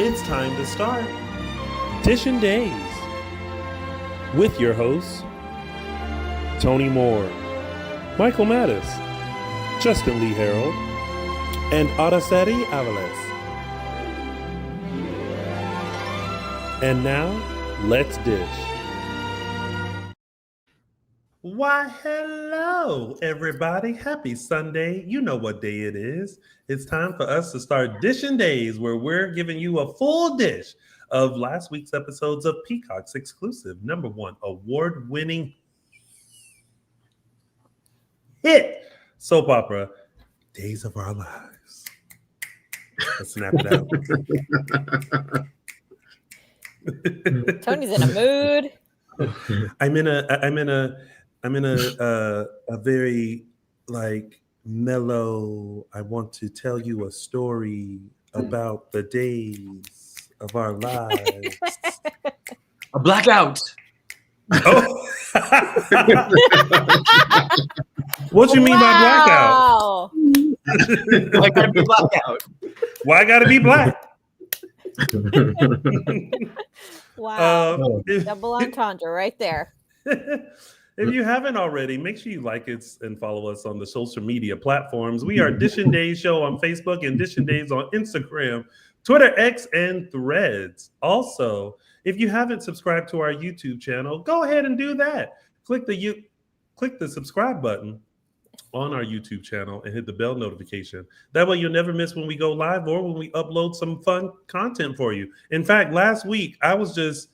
It's time to start Dishin Days with your hosts, Tony Moore, Michael Mattis, Justin Lee Hareld, and Araceli Aviles. And now, let's dish. Why, hello, everybody. Happy Sunday. You know what day it is. It's time for us to start Dishin Days, where we're giving you a full dish of last week's episodes of Peacock's exclusive #1 award-winning hit soap opera, Days of Our Lives. Let's snap it out. Tony's in a mood. I'm in a very like mellow. I want to tell you a story about the days of our lives. A blackout. Oh. What you mean by blackout? Why gotta be blackout? Why gotta be black? Wow. Double entendre right there. If you haven't already, make sure you like it and follow us on the social media platforms. We are Dishin Days Show on Facebook and Dishin Days on Instagram, Twitter, X, and Threads. Also, if you haven't subscribed to our YouTube channel, go ahead and do that. Click the subscribe button on our YouTube channel and hit the bell notification. That way you'll never miss when we go live or when we upload some fun content for you. In fact, last week, I was just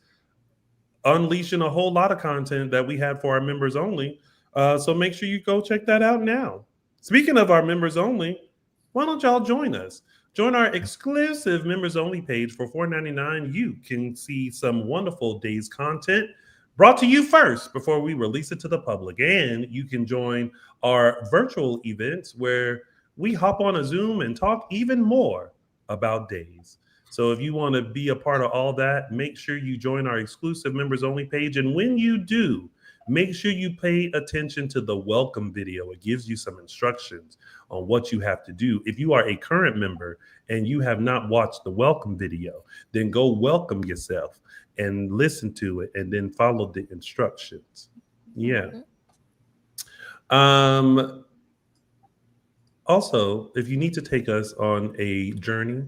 unleashing a whole lot of content that we had for our members only. So make sure you go check that out now. Speaking of our members only, why don't y'all join us? Join our exclusive members only page for $4.99. You can see some wonderful Days content brought to you first before we release it to the public. And you can join our virtual events where we hop on a Zoom and talk even more about Days. So if you want to be a part of all that, make sure you join our exclusive members only page. And when you do, make sure you pay attention to the welcome video. It gives you some instructions on what you have to do. If you are a current member and you have not watched the welcome video, then go welcome yourself and listen to it and then follow the instructions. Yeah. Also, if you need to take us on a journey,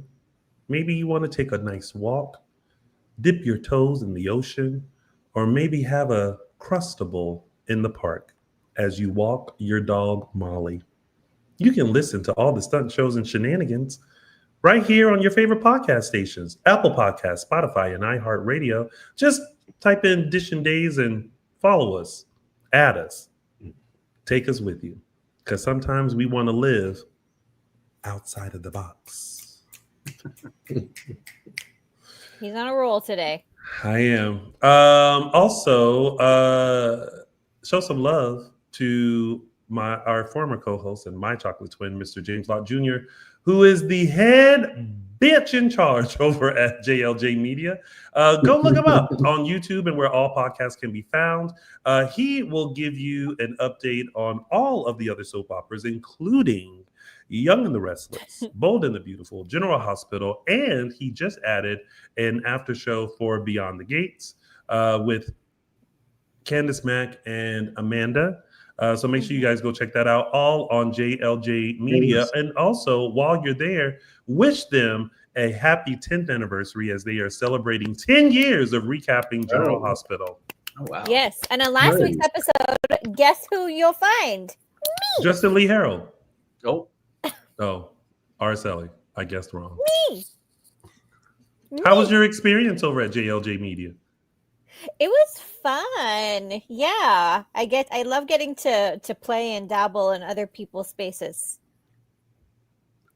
maybe you want to take a nice walk, dip your toes in the ocean, or maybe have a crustable in the park as you walk your dog, Molly. You can listen to all the stunt shows and shenanigans right here on your favorite podcast stations, Apple Podcasts, Spotify, and iHeartRadio. Just type in Dishin Days and follow us, add us, take us with you. Because sometimes we want to live outside of the box. He's on a roll today. I am. Also, show some love to our former co-host and my chocolate twin, Mr. James Lott Jr., who is the head bitch in charge over at JLJ Media. Go look him up on YouTube and where all podcasts can be found. He will give you an update on all of the other soap operas, including Young and the Restless, Bold and the Beautiful, General Hospital, and he just added an after show for Beyond the Gates with Candace Mack and Amanda. So make sure you guys go check that out, all on JLJ Media. And also, while you're there, wish them a happy 10th anniversary as they are celebrating 10 years of recapping General Hospital. Oh, wow. Yes. And on last week's episode, guess who you'll find? Me. Justin Lee Hareld. Oh, Araceli. I guessed wrong. Me. How was your experience over at JLJ Media? It was fun. Yeah. I love getting to play and dabble in other people's spaces.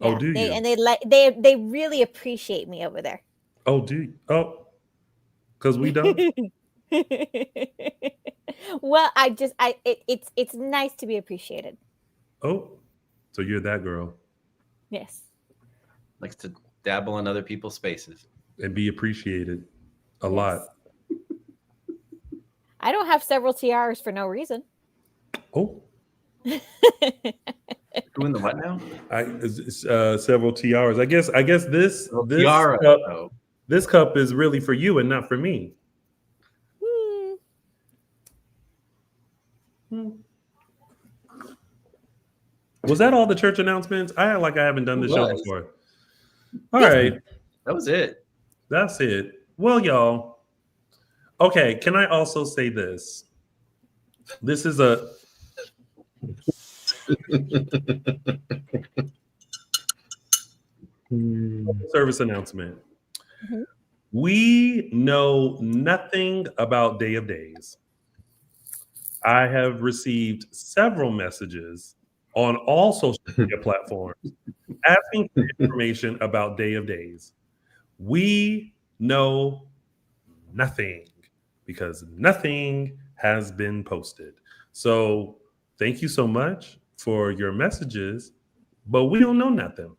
Yeah. Oh, do you? And they really appreciate me over there. Oh, do you? Oh, because we don't. Well, it's nice to be appreciated. Oh, so you're that girl. Yes. Likes to dabble in other people's spaces and be appreciated a lot. I don't have several tiaras for no reason. Oh. Doing the what now? Several tiaras. I guess this tiara. This cup is really for you and not for me. Was that all the church announcements? I act like I haven't done this show before. All right. That was it. That's it. Well, y'all. Okay, can I also say this? This is a service announcement. Mhm. We know nothing about Day of Days. I have received several messages on all social media platforms asking for information about Day of Days. We know nothing because nothing has been posted. So thank you so much for your messages, but we don't know nothing.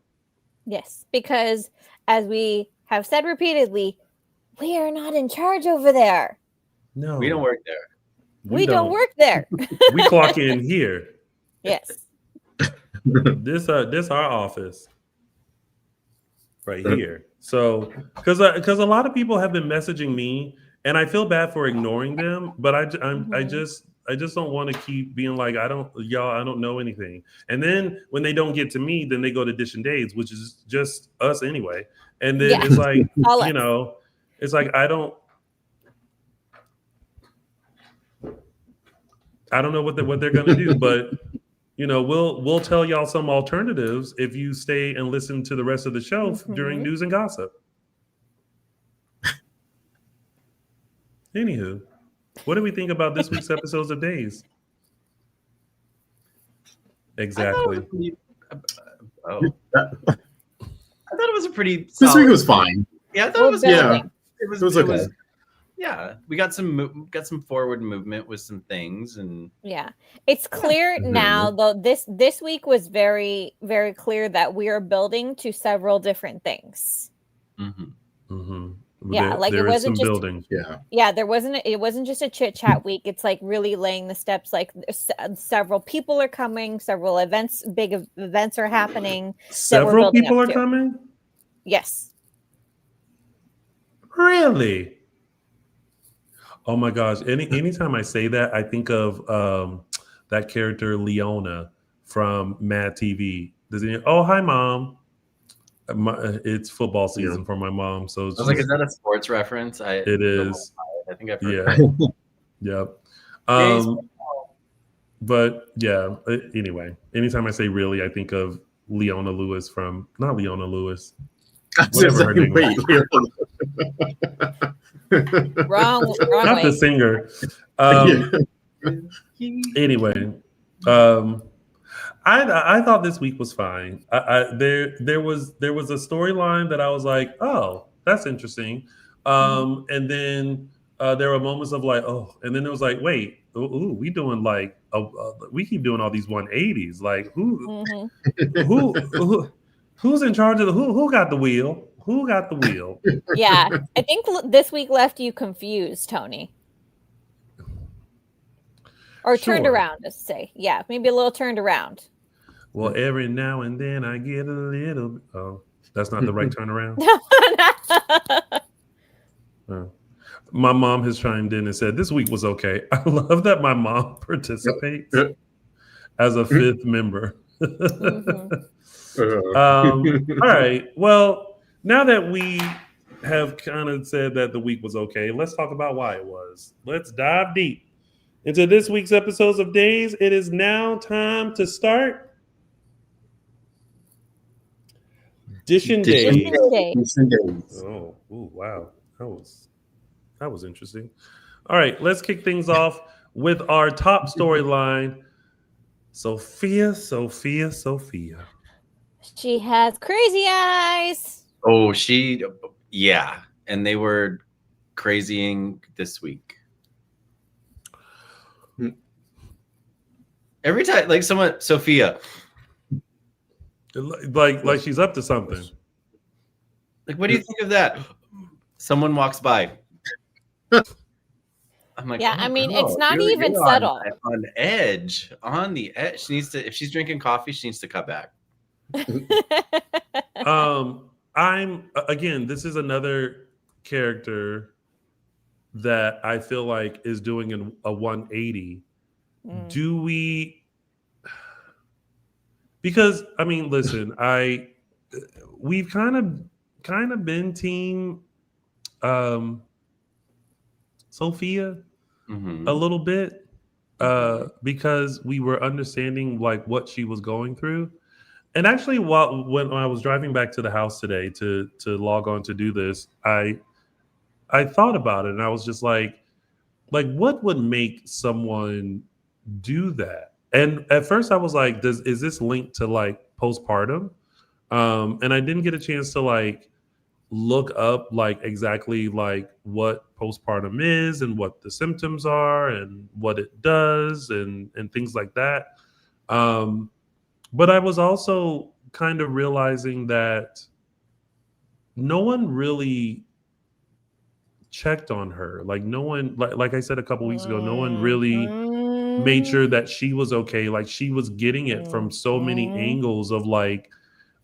Yes, because as we have said repeatedly, we are not in charge over there. No, We don't work there. We don't work there. We clock in here. Yes. This our office right here. So because a lot of people have been messaging me, and I feel bad for ignoring them, but I just don't want to keep being like I don't know anything. And then when they don't get to me, then they go to Dishin Days, which is just us anyway. And then it's like it's like I don't know what they're gonna do, but we'll tell y'all some alternatives if you stay and listen to the rest of the show during news and gossip. Anywho, what do we think about this week's episodes of Days? Exactly. I thought it was a pretty This solid. week was fine. Yeah, I thought it was Yeah. It It was okay. Yeah, we got some forward movement with some things, and Yeah. It's clear now, though, this week was very, very clear that we are building to several different things. Yeah, like it wasn't just building. Yeah, it wasn't just a chit chat week. It's like really laying the steps. Like several people are coming, several big events are happening. Several people are coming? Yes. Really? Oh my gosh! Anytime I say that, I think of that character Leona from Mad TV. Oh, hi, Mom. It's football season for my mom, so I was like, "Is that a sports reference?" It is. I think I've heard that. Yep. But yeah. Anyway, anytime I say "really," I think of Leona Lewis from not Leona Lewis. Whatever her name is. Wrong Not way. the singer. Anyway, I thought this week was fine. There was a storyline that I was like, oh, that's interesting. And then there were moments of like, oh, and then it was like, wait, we doing like we keep doing all these 180s. Like who's in charge of who got the wheel? Who got the wheel? Yeah, I think this week left you confused, Tony. Or turned around, let's say. Yeah, maybe a little turned around. Well, every now and then I get a little. Oh, that's not the right turnaround. My mom has chimed in and said this week was okay. I love that my mom participates as a fifth member. All right. Well, now that we have kind of said that the week was okay, let's talk about why it was. Let's dive deep into this week's episodes of Days. It is now time to start Dishin Days. Oh, ooh, wow. That was interesting. All right, let's kick things off with our top storyline. Sophia. She has crazy eyes. Oh, yeah. And they were crazying this week. Every time, like Sophia. Like she's up to something. Like, what do you think of that? Someone walks by. I'm like, yeah, oh, I mean, girl, it's not you're even subtle. On the edge. She needs to, if she's drinking coffee, she needs to cut back. I'm again, this is another character that I feel like is doing a 180. Do we? Because I mean, listen, we've kind of been team Sophia a little bit because we were understanding like what she was going through. And actually, when I was driving back to the house today to log on to do this, I thought about it and I was just like what would make someone do that? And at first I was like, is this linked to like postpartum? And I didn't get a chance to like look up like exactly like what postpartum is and what the symptoms are and what it does and things like that. But I was also kind of realizing that no one really checked on her. Like no one, like I said a couple weeks ago, no one really made sure that she was okay. Like she was getting it from so many angles of like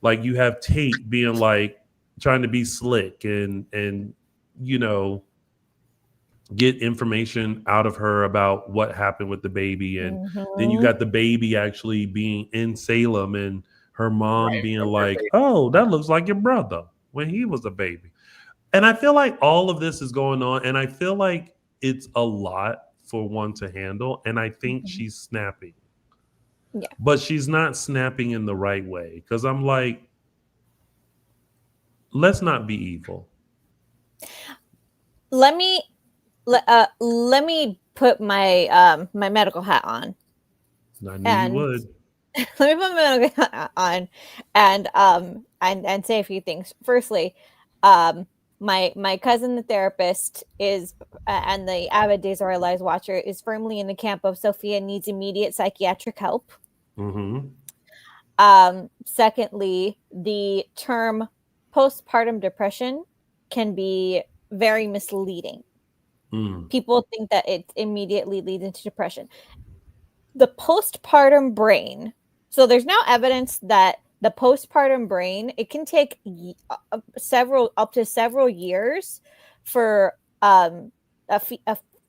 you have Tate being like trying to be slick and you know get information out of her about what happened with the baby, and then you got the baby actually being in Salem and her mom being like, oh, that looks like your brother when he was a baby. And I feel like all of this is going on, and I feel like it's a lot for one to handle, and I think she's snapping. Yeah. But she's not snapping in the right way, because I'm like, let's not be evil. Let me put my my medical hat on. I knew you would. Let me put my medical hat on and say a few things. Firstly, my cousin, the therapist, is and the avid Days of Our Lives watcher is firmly in the camp of Sophia needs immediate psychiatric help. Secondly, the term postpartum depression can be very misleading. People think that it immediately leads into depression. The postpartum brain. So there's now evidence that the postpartum brain, it can take up to several years for a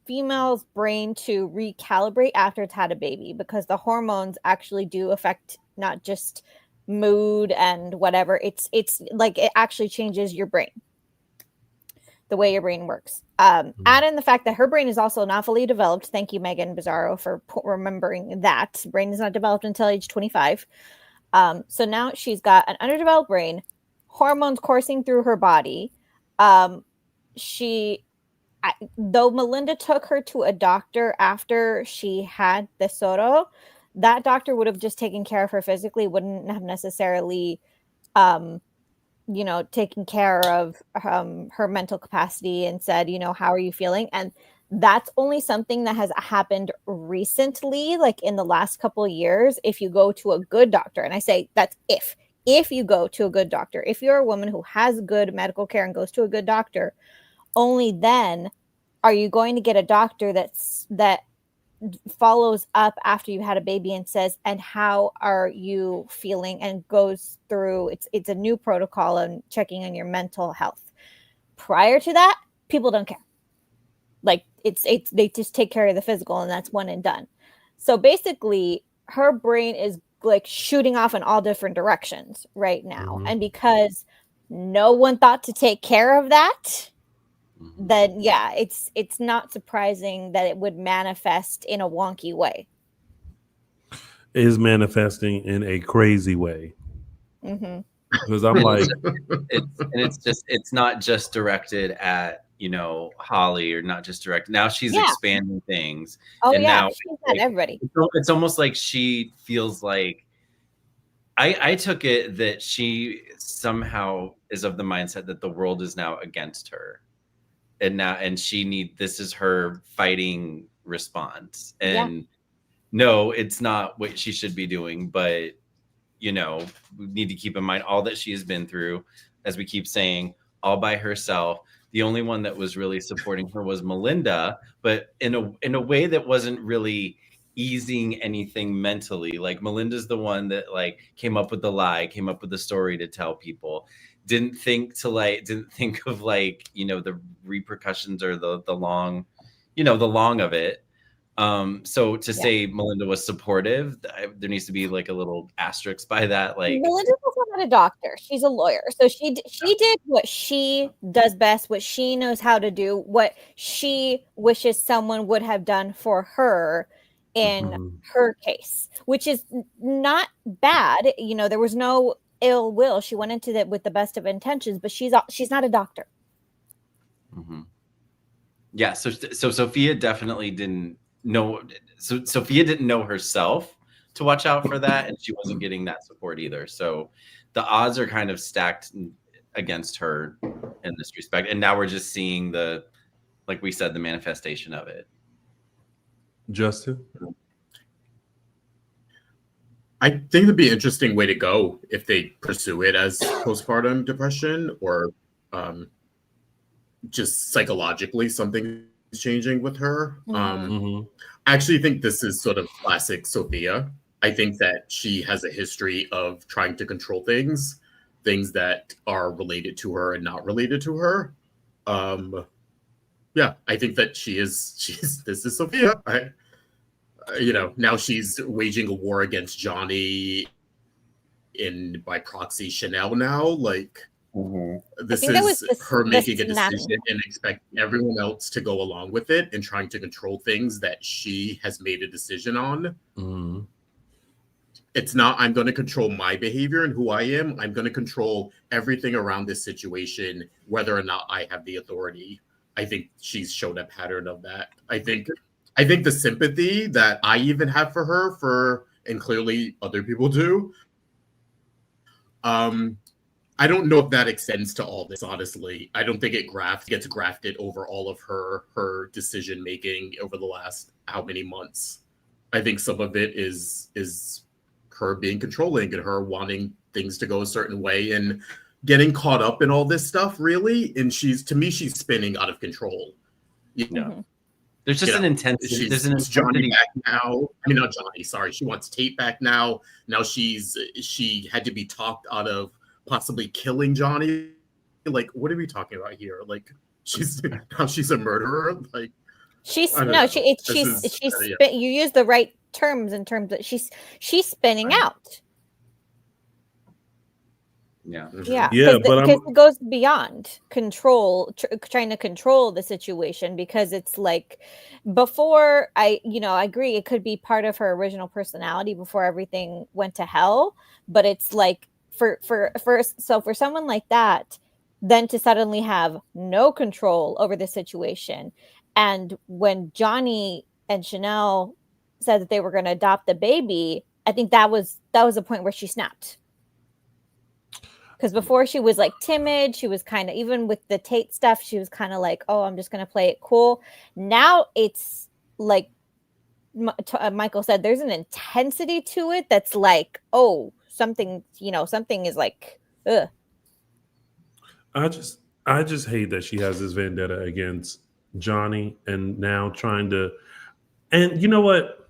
female's brain to recalibrate after it's had a baby, because the hormones actually do affect not just mood and whatever. It's like it actually changes your brain, the way your brain works. Add in the fact that her brain is also not fully developed. Thank you, Megan Bizarro, for remembering that. Brain is not developed until age 25. So now she's got an underdeveloped brain, hormones coursing through her body. Though Melinda took her to a doctor after she had the Soro, that doctor would have just taken care of her physically, wouldn't have necessarily taking care of her mental capacity and said, how are you feeling? And that's only something that has happened recently, like in the last couple of years, if you go to a good doctor. And I say that's if you go to a good doctor, if you're a woman who has good medical care and goes to a good doctor, only then are you going to get a doctor that follows up after you had a baby and says, and how are you feeling, and goes through it's a new protocol and checking on your mental health. Prior to that, people don't care. Like they just take care of the physical, and that's one and done. So basically her brain is like shooting off in all different directions right now. And because no one thought to take care of that, then yeah, it's not surprising that it would manifest in a wonky way. It is manifesting in a crazy way. Because I'm like, it's not just directed at Holly, or not just directed. Now she's expanding things. And now she's at everybody. It's almost like she feels like I took it that she somehow is of the mindset that the world is now against her. And this is her fighting response. And no, it's not what she should be doing, but we need to keep in mind all that she has been through, as we keep saying, all by herself. The only one that was really supporting her was Melinda, but in a way that wasn't really easing anything mentally. Like Melinda's the one that like came up with the lie, came up with the story to tell people. didn't think of like, you know, the repercussions or the long, you know, the long of it. So to say Melinda was supportive, there needs to be like a little asterisk by that. Like, Melinda's also not a doctor; she's a lawyer, so she did what she does best, what she knows how to do, what she wishes someone would have done for her in her case, which is not bad. You know, there was no ill will. She went into it with the best of intentions, but she's not a doctor. Yeah. So Sophia definitely didn't know. So Sophia didn't know herself to watch out for that, and she wasn't getting that support either. So the odds are kind of stacked against her in this respect. And now we're just seeing like we said, the manifestation of it. Justin? I think it'd be an interesting way to go if they pursue it as postpartum depression, or just psychologically something is changing with her. I actually think this is sort of classic Sophia. I think that she has a history of trying to control things that are related to her and not related to her. Yeah, I think that this is Sophia. You know, now she's waging a war against Johnny by proxy Chanel now. Like, this is her making a decision and expecting everyone else to go along with it and trying to control things that she has made a decision on. It's not, I'm going to control my behavior and who I am. I'm going to control everything around this situation, whether or not I have the authority. I think she's shown a pattern of that. I think the sympathy that I even have for her, and clearly other people do, I don't know if that extends to all this, honestly. I don't think it gets grafted over all of her decision making over the last how many months. I think some of it is her being controlling and her wanting things to go a certain way and getting caught up in all this stuff, really. And she's spinning out of control. You know, there's just an intensity. There's an intensity. Johnny back now. I mean, not Johnny. Sorry, she wants Tate back now. Now she had to be talked out of possibly killing Johnny. Like, what are we talking about here? Like, she's a murderer. Like, you use the right terms in terms that she's spinning out. But because it goes beyond control, trying to control the situation, because it's like, before, I agree, it could be part of her original personality before everything went to hell, but it's like for someone like that, then to suddenly have no control over the situation. And when Johnny and Chanel said that they were going to adopt the baby, I think that was a point where she snapped. Because before she was like timid, she was kind of, even with the Tate stuff, she was kind of like, oh, I'm just going to play it cool. Now it's like Michael said, there's an intensity to it that's like, oh, something is like, ugh. I just hate that she has this vendetta against Johnny, and now trying to, and you know what?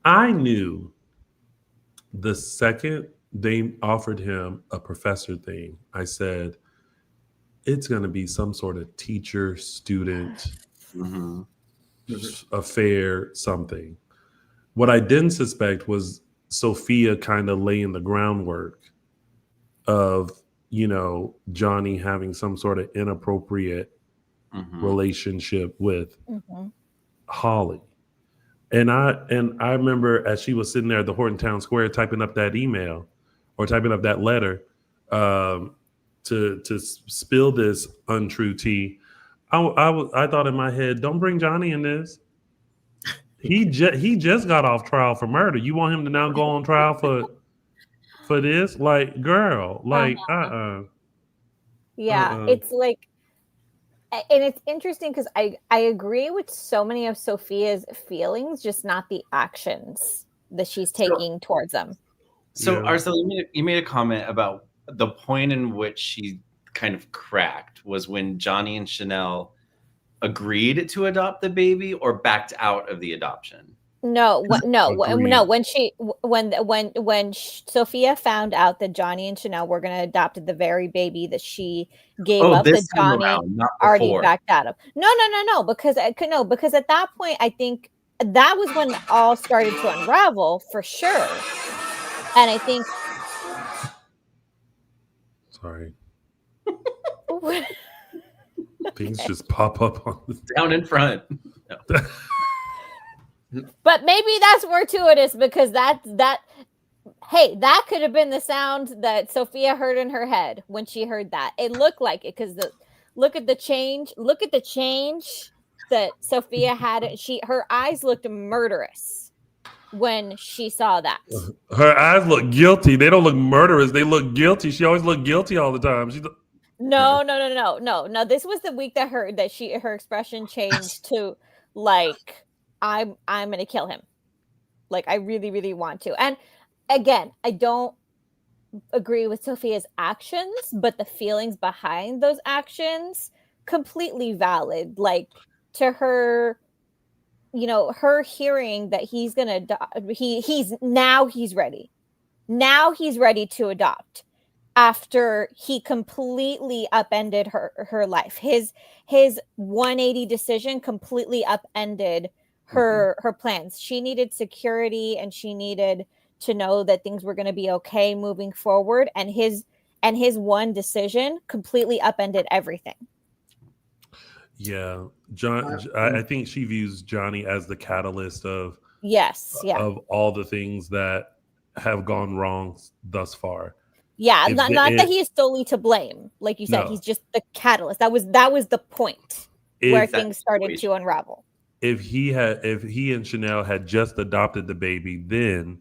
I knew the second they offered him a professor thing, I said, it's going to be some sort of teacher-student affair, something. What I didn't suspect was Sophia kind of laying the groundwork of, Johnny having some sort of inappropriate relationship with Holly. And I remember as she was sitting there at the Horton Town Square typing up that email or typing up that letter to spill this untrue tea, I thought in my head, don't bring Johnny in this. He just got off trial for murder. You want him to now go on trial for this? Like, girl, like, It's like, and it's interesting because I agree with so many of Sophia's feelings, just not the actions that she's taking towards them. So, Araceli, you made a comment about the point in which she kind of cracked was when Johnny and Chanel agreed to adopt the baby or backed out of the adoption. When Sophia found out that Johnny and Chanel were going to adopt the very baby that she gave up, this that time Johnny around, not already before. backed out of. No, because at that point, I think that was when all started to unravel for sure. And I think, sorry, things just pop up on the Down in front. No. but maybe that's fortuitous because that could have been the sound that Sophia heard in her head when she heard that. It looked like it because look at the change that Sophia had. Her eyes looked murderous when she saw that. Her eyes look guilty. They don't look murderous. They look guilty. She always looked guilty all the time. No. This was the week that her expression changed to like, I'm gonna kill him. Like, I really, really want to. And again, I don't agree with Sophia's actions, but the feelings behind those actions, completely valid. Like, to her, her hearing that he's gonna adopt, he's ready. Now he's ready to adopt after he completely upended her life. His 180 decision completely upended her plans. She needed security and she needed to know that things were going to be okay moving forward, and his one decision completely upended everything. Yeah, I think she views Johnny as the catalyst of of all the things that have gone wrong thus far. Yeah, not that he is solely to blame, like you said. No. He's just the catalyst. That was the point where things started to unravel. If he and Chanel had just adopted the baby, then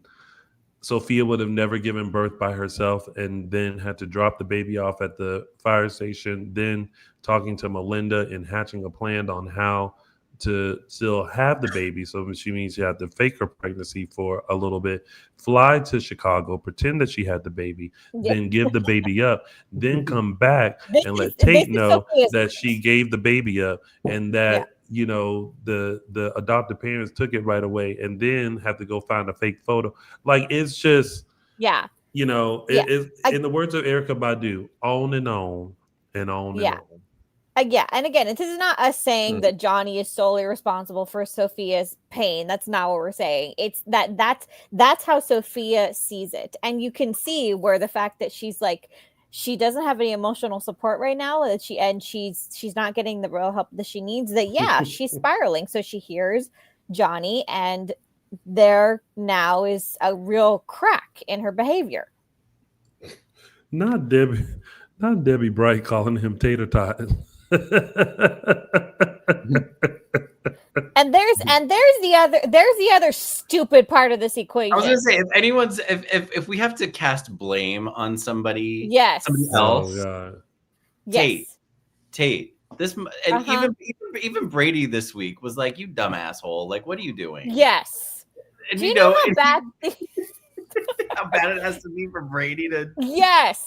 Sophia would have never given birth by herself and then had to drop the baby off at the fire station, then talking to Melinda and hatching a plan on how to still have the baby. So she means she had to fake her pregnancy for a little bit, fly to Chicago, pretend that she had the baby, then give the baby up, then come back and let Tate know that she gave the baby up and that the adopted parents took it right away, and then have to go find a fake photo. Like, it's just it is, in the words of Erykah Badu, on and on and on and on. And again, this is not us saying that Johnny is solely responsible for Sophia's pain. That's not what we're saying. It's that's how Sophia sees it, and you can see where the fact that she's like, she doesn't have any emotional support right now, that she's not getting the real help that she needs. That she's spiraling. So she hears Johnny, and there now is a real crack in her behavior. Not Debbie Bright calling him tater tot. And there's the other stupid part of this equation. I was gonna say, if we have to cast blame on somebody, somebody else, Tate. This and even Brady this week was like, "You dumb asshole! Like, what are you doing?" Yes. And do you know how bad? How bad it has to be for Brady to? Yes.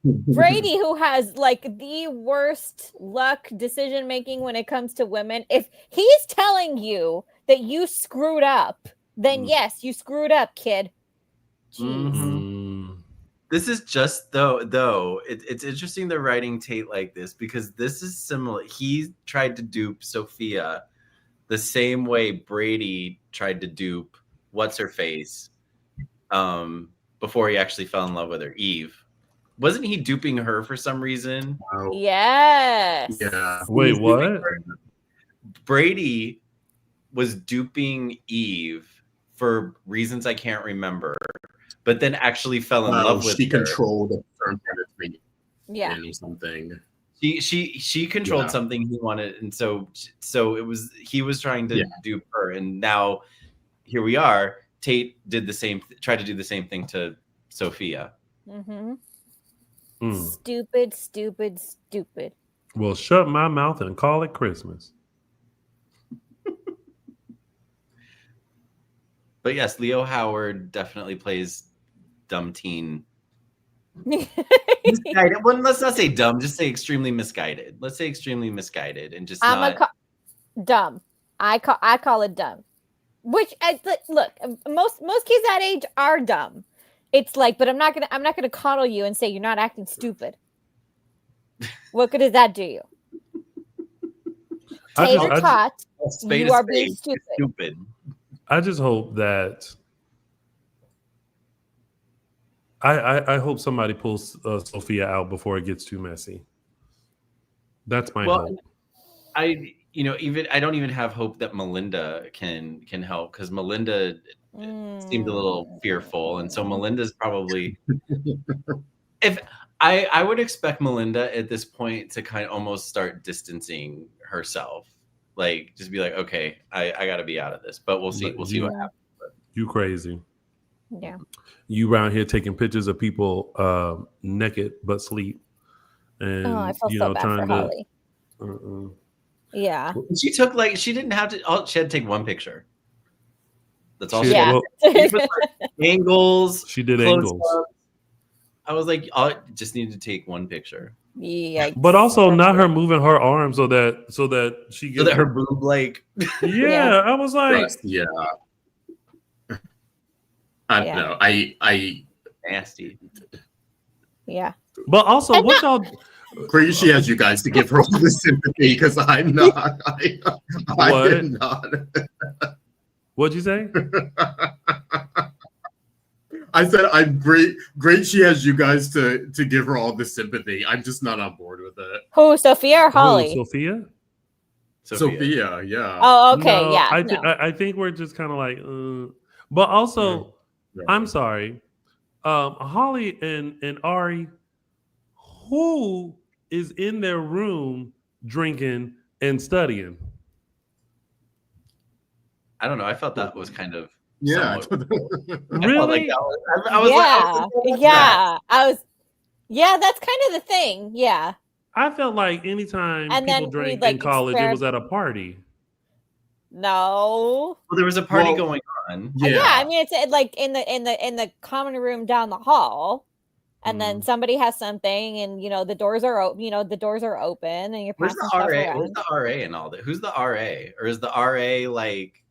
Brady, who has like the worst luck decision making when it comes to women, if he's telling you that you screwed up, then yes, you screwed up, kid. This is just though it's interesting they're writing Tate like this, because this is similar. He tried to dupe Sophia the same way Brady tried to dupe what's her face before he actually fell in love with her, Eve. Wasn't he duping her for some reason? Wow. Yes. Yeah. Wait, what? Brady was duping Eve for reasons I can't remember, but then actually fell in love with her. She controlled a certain kind of something. She controlled something he wanted, and so he was trying to dupe her, and now here we are. Tate tried to do the same thing to Sophia. Stupid. Well, shut my mouth and call it Christmas. But yes, Leo Howard definitely plays dumb teen. Misguided. Well, let's not say dumb, just say extremely misguided. Let's say extremely misguided and just dumb. I call it dumb. Which look, most kids that age are dumb. It's like, but I'm not gonna coddle you and say you're not acting stupid. What good does that do you? Tater tot, you are being stupid. I just hope that I hope somebody pulls Sophia out before it gets too messy. That's my hope. I don't even have hope that Melinda can help, because Melinda seemed a little fearful, and so Melinda's probably if I would expect Melinda at this point to kind of almost start distancing herself, like just be like, okay, I got to be out of this, but we'll see what happens. You crazy? Yeah. You around here taking pictures of people naked but sleep, and I feel so bad for Holly. Yeah. She took she didn't have to. She had to take one picture. That's all. Angles. She did angles. I was like, I just needed to take one picture. Yeah. But also not her moving her arm so that she gets her boob Yeah, I was like, yeah. I don't know. I nasty. Yeah. But also, what y'all? Great, she has you guys to give her all the sympathy, because I'm not. I am not. What'd you say? I said I'm great. Great, she has you guys to give her all the sympathy. I'm just not on board with it. Who, Sophia or Holly? Sophia, yeah. Oh, okay, no, yeah. I think we're just kind of like, but also, I'm sorry, Holly and Ari, who is in their room drinking and studying? I don't know. I felt that was kind of really. That's kind of the thing. Yeah. I felt like anytime people drank in college, it was at a party. No. Well, there was a party going on. Yeah, I mean it's like in the common room down the hall, and then somebody has something, and the doors are open. The doors are open, and you're passing stuff around. Where's the RA and all that? Who's the RA? Or is the RA like?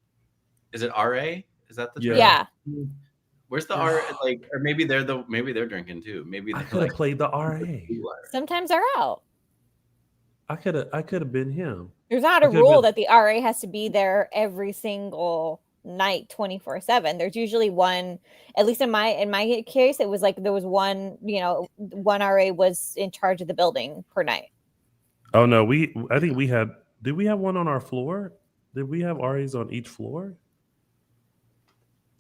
Is it RA? Is that the term? Yeah. Where's the RA? Like, or maybe they're drinking too. Maybe I could have played the RA. Sometimes they're out. I could have been him. There's not a rule that the RA has to be there every single night 24/7. There's usually one, at least in my case, it was like there was one, one RA was in charge of the building per night. Oh no, did we have one on our floor? Did we have RAs on each floor?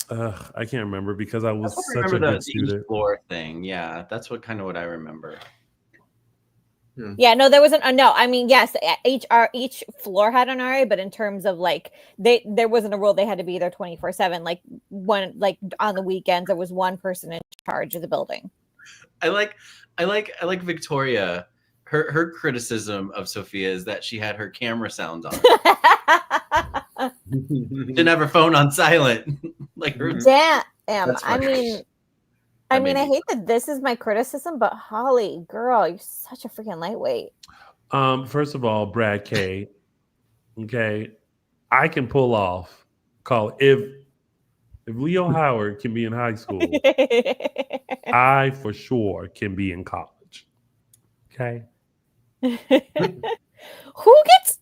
I can't remember because I was such a good student. Each floor thing, yeah, that's what I remember. Yeah, no, there wasn't. No, I mean, yes, each floor had an RA, but in terms of like there wasn't a rule they had to be there 24/7. Like on the weekends, there was one person in charge of the building. I like Victoria. Her criticism of Sophia is that she had her camera sounds on. Didn't have her phone on silent. Like her. Damn. I mean, I hate that this is my criticism, but Holly, girl, you're such a freaking lightweight. First of all, Brad K. Okay, I can pull off. If Leo Howard can be in high school, I for sure can be in college. Okay. Who gets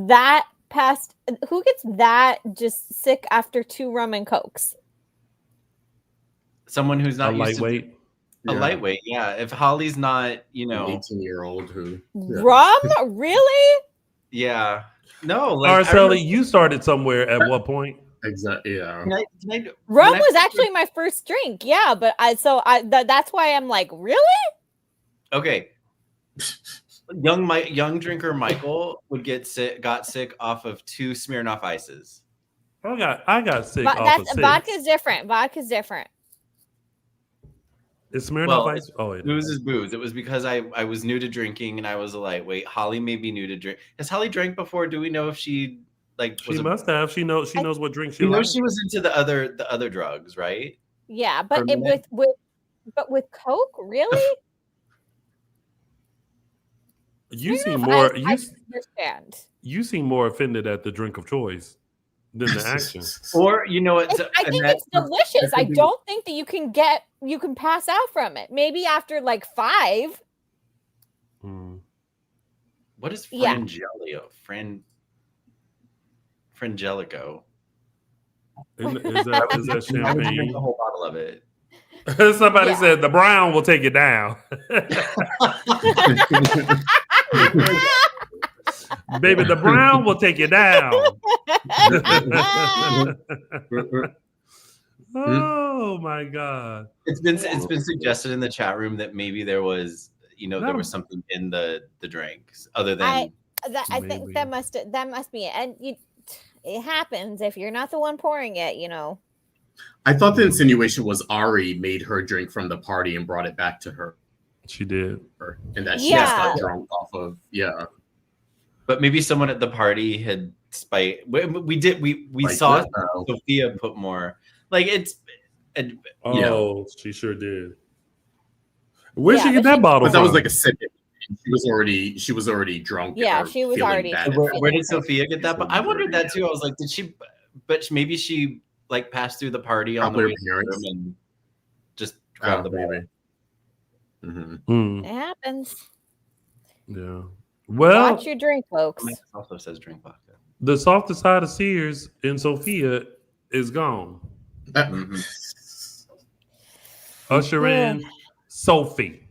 that past? Who gets that just sick after 2 rum and cokes? Someone who's not a lightweight. Lightweight, yeah. If Holly's not, an 18-year-old who rum, really? Yeah. No, Araceli, you started somewhere at what point? Exactly. Yeah. Rum was actually my first drink. Yeah, but that's why I'm like, really? Okay. Young drinker Michael got sick off of 2 Smirnoff Ices. I got sick off of 6. Vodka's different. Is Smirnoff Ice? Oh, booze is booze. It was because I was new to drinking and I was a lightweight. Holly may be new to drink. Has Holly drank before? Do we know if she she must have. She knows what drink she likes. She was into the other drugs, right? Yeah, but with Coke, really? You seem more offended at the drink of choice than the action. Or you know what? I think it's delicious. I don't think that you can pass out from it. Maybe after like 5. What is Yeah. Frangelico? Is that I would drink champagne? a whole bottle of it. Somebody said the brown will take it down. Baby, the brown will take you down. Oh my God. It's been suggested in the chat room that maybe there was there was something in the drinks other than I think that must be it. And it happens if you're not the one pouring it, I thought the insinuation was Ari made her drink from the party and brought it back to her. She did. And that she just got drunk off of, But maybe someone at the party had spite. We saw Sophia put more. Like she sure did. Where'd she get that bottle from? That was like a sip. She was already drunk. Yeah, she was already. Where did Sophia get that? But I wondered that too. I was like, did she? But maybe she like passed through the party on the way home and just grabbed the bottle. It happens. Yeah. Well, watch your drink, folks. It also says drink vodka. The softer side of Sears in Sophia is gone. Usher in Sophie.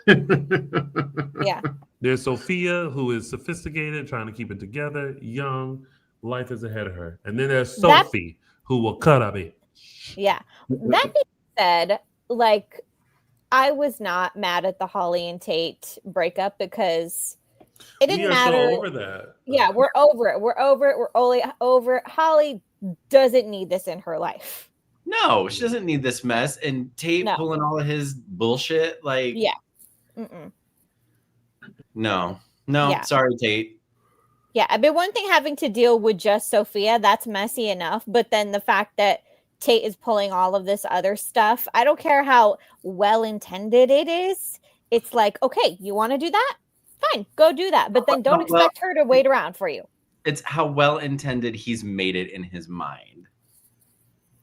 Yeah. There's Sophia, who is sophisticated, trying to keep it together, young, life is ahead of her. And then there's Sophie, who will cut up it. Yeah. That being said, like, I was not mad at the Holly and Tate breakup because it didn't matter. So over that. Yeah, we're over it. We're over it. We're only over it. Holly doesn't need this in her life. No, she doesn't need this mess. And Tate pulling all of his bullshit, like No, sorry, Tate. Yeah, I mean, one thing having to deal with just Sophia, that's messy enough. But then the fact that Tate is pulling all of this other stuff, I don't care how well-intended it is. It's like, okay, you want to do that? Fine, go do that. But then don't expect her to wait around for you. It's how well-intended he's made it in his mind.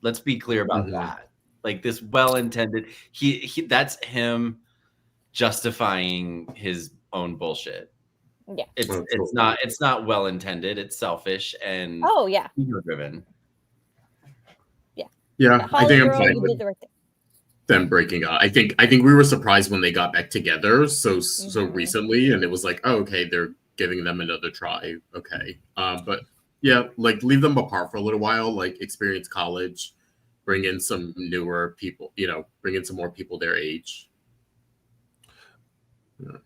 Let's be clear about that. Like this well-intended, he that's him justifying his own bullshit. Yeah. It's not well-intended, it's selfish and ego-driven. Yeah, I think I'm fine with them breaking up. I think we were surprised when they got back together so recently, and it was like, oh, okay, they're giving them another try. Okay, but yeah, like leave them apart for a little while, like experience college, bring in some newer people, bring in some more people their age. Yeah.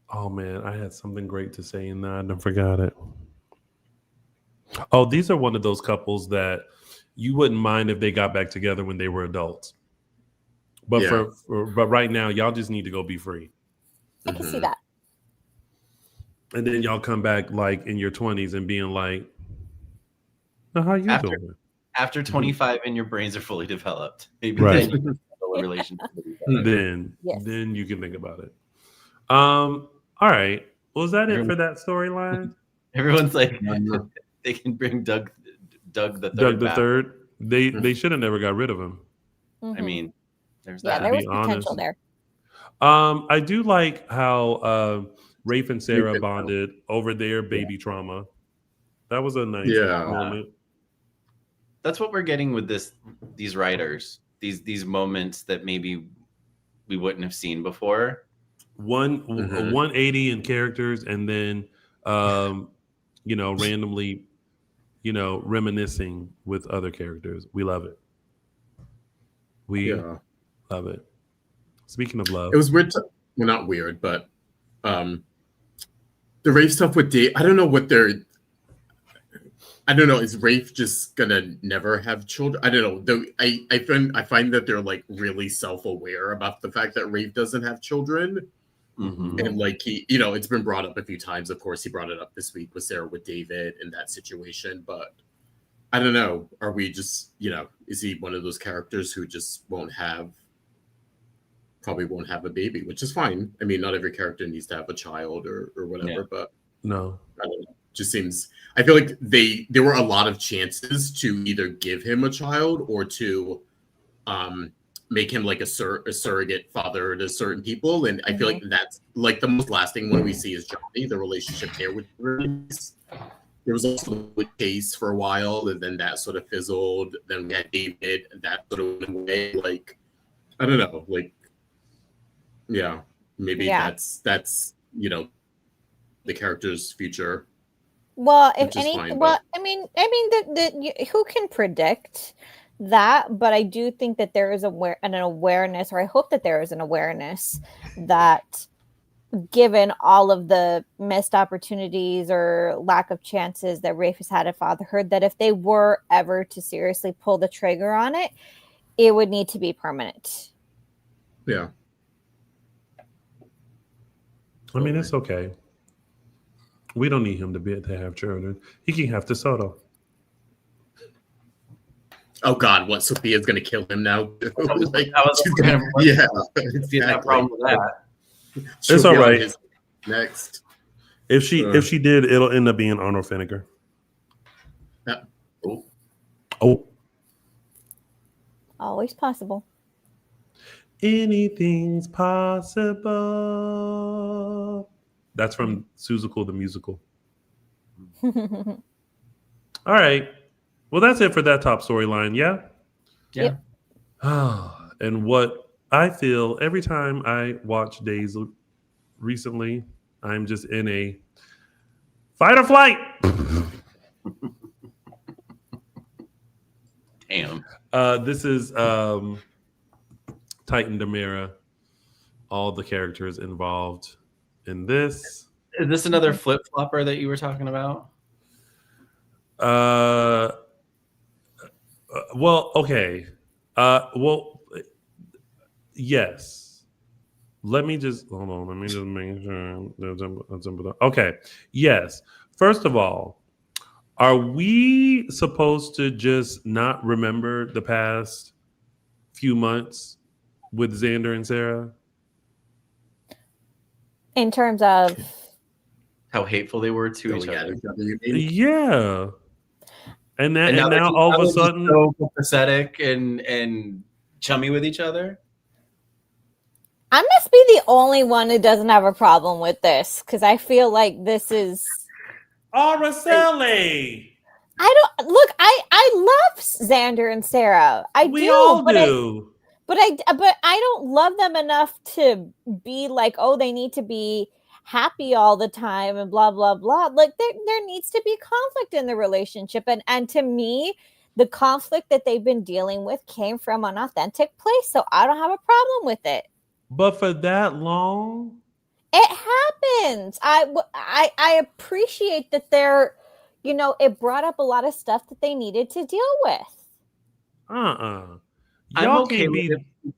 Oh man, I had something great to say and I forgot it. Oh, these are one of those couples that you wouldn't mind if they got back together when they were adults. But but right now, y'all just need to go be free. I can see that. And then y'all come back like in your 20s and being like, how you doing? After 25 and your brains are fully developed. Maybe then you can have a relationship. Then you can think about it. All right. Was that it for that storyline? Everyone's like, they can bring Doug the third. They should have never got rid of him. I mean, there's that. Yeah, there was potential there. I do like how Rafe and Sarah bonded over their baby trauma. That was a nice moment. That's what we're getting with these writers. These moments that maybe we wouldn't have seen before. 180 in characters, and then randomly reminiscing with other characters. We love it. We love it. Speaking of love, it was weird. Well, not weird, but the Rafe stuff with Dave. I don't know what they're. I don't know. Is Rafe just gonna never have children? I don't know. Though I find that they're like really self-aware about the fact that Rafe doesn't have children. And like he, it's been brought up a few times. Of course, he brought it up this week with Sarah with David in that situation. But I don't know. Are we just, is he one of those characters who just probably won't have a baby, which is fine. I mean, not every character needs to have a child or whatever. But no, I don't know. just seems. I feel like there were a lot of chances to either give him a child or to make him like a surrogate father to certain people, and I feel like that's like the most lasting one we see is Johnny. The relationship there with Release. There was also the case for a while, and then that sort of fizzled. Then we had David, and that sort of went away. Like, I don't know, like, yeah, maybe that's the character's future. Well, if which is any, fine, well, but- I mean, who can predict that? But I do think that there is an awareness, or I hope that there is an awareness that, given all of the missed opportunities or lack of chances that Rafe has had at fatherhood, that if they were ever to seriously pull the trigger on it, it would need to be permanent. Yeah. I mean, it's okay. We don't need him to have children. He can have DeSoto. Oh God, what? Sophia's gonna kill him now? Like, I was she's kind gonna, of yeah, see that problem with that. It's all right. Next, If she did, it'll end up being Arnold Finnegar. yeah. Oh, Always possible. anything's possible. That's from Seussical the Musical. All right. Well, that's it for that top storyline. Yeah. Yeah. And what I feel every time I watch Days recently, I'm just in a fight or flight. Damn. This is Titan DiMera. All the characters involved in this. Is this another flip flopper that you were talking about? Well, okay. Yes. Let me just hold on. Let me just make sure. Okay. Yes. First of all, are we supposed to just not remember the past few months with Xander and Sarah? In terms of How hateful they were to each other. Yeah. And now they're all of a sudden, so pathetic and chummy with each other. I must be the only one who doesn't have a problem with this, because I feel like this is Araceli. I love Xander and Sarah. We all do. But I don't love them enough to be like, oh, they need to be happy all the time and blah blah blah. Like there needs to be conflict in the relationship, and to me, the conflict that they've been dealing with came from an authentic place, so I don't have a problem with it. But for that long, it happens. I appreciate that they're, it brought up a lot of stuff that they needed to deal with. I'm okay with it.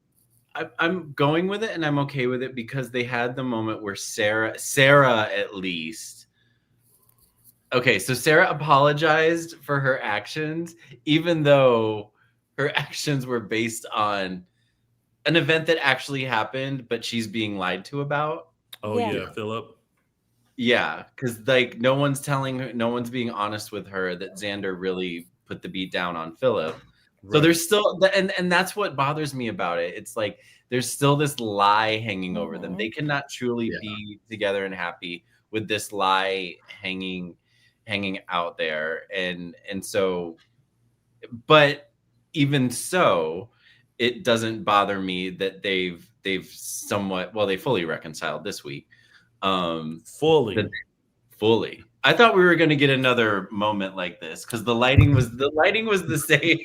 I'm going with it, and I'm okay with it because they had the moment where Sarah at least. Okay, so Sarah apologized for her actions, even though her actions were based on an event that actually happened, but she's being lied to about. Oh yeah, Philip. Yeah, because like no one's being honest with her that Xander really put the beat down on Philip. Right. So there's still, and that's what bothers me about it. It's like there's still this lie hanging over them. They cannot truly be together and happy with this lie hanging out there. And so, but even so, it doesn't bother me that they've somewhat, well, they fully reconciled this week. Fully. I thought we were going to get another moment like this because the lighting was the same.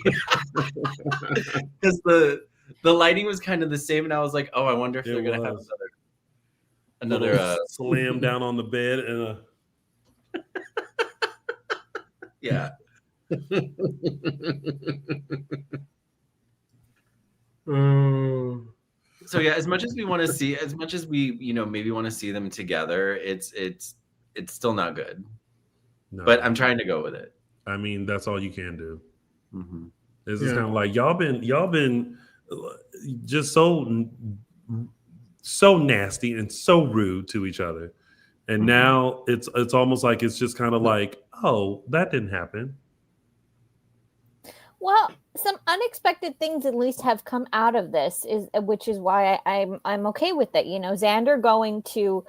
Because the lighting was kind of the same, and I was like, oh, I wonder if they're going to have another slam down on the bed and yeah. So yeah, as much as we maybe want to see them together, it's still not good. No. But I'm trying to go with it. I mean, that's all you can do. Mm-hmm. This is kind of like y'all been just so nasty and so rude to each other, And now it's almost like it's just kind of like, oh, that didn't happen. Well, some unexpected things at least have come out of this, which is why I'm okay with it. Xander going to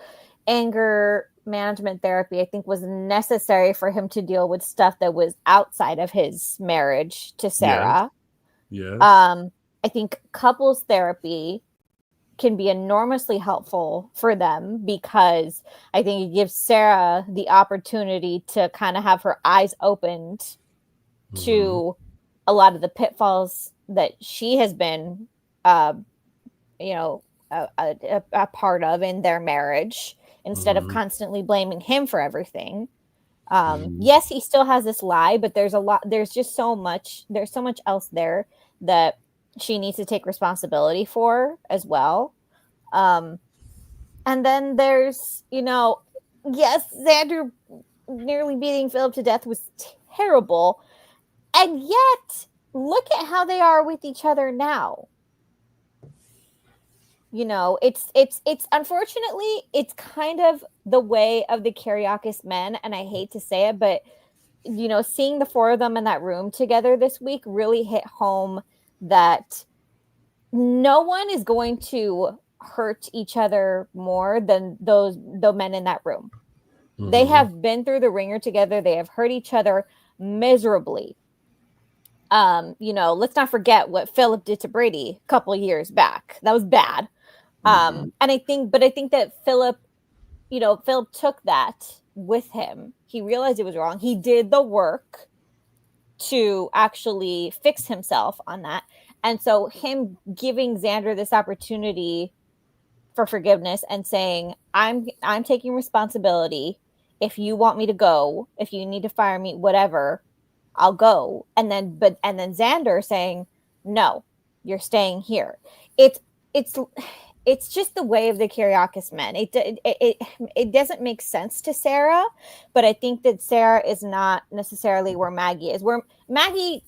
anger management therapy, I think, was necessary for him to deal with stuff that was outside of his marriage to Sarah. Yes. I think couples therapy can be enormously helpful for them because I think it gives Sarah the opportunity to kind of have her eyes opened to a lot of the pitfalls that she has been, a part of in their marriage, instead of constantly blaming him for everything. Yes, he still has this lie, but there's so much else there that she needs to take responsibility for as well. And then there's, yes, Xander nearly beating Philip to death was terrible. And yet, look at how they are with each other now. It's unfortunately, it's kind of the way of the Kiriakis men, and I hate to say it, but seeing the four of them in that room together this week really hit home that no one is going to hurt each other more than the men in that room. They have been through the ringer together. They have hurt each other miserably. Let's not forget what Philip did to Brady a couple of years back. That was bad. And I think that Philip took that with him. He realized it was wrong. He did the work to actually fix himself on that. And so him giving Xander this opportunity for forgiveness and saying, I'm taking responsibility. If you want me to go, if you need to fire me, whatever, I'll go. And then Xander saying, no, you're staying here. It's just the way of the Kiriakis men. It doesn't make sense to Sarah, but I think that Sarah is not necessarily where Maggie is. Where Maggie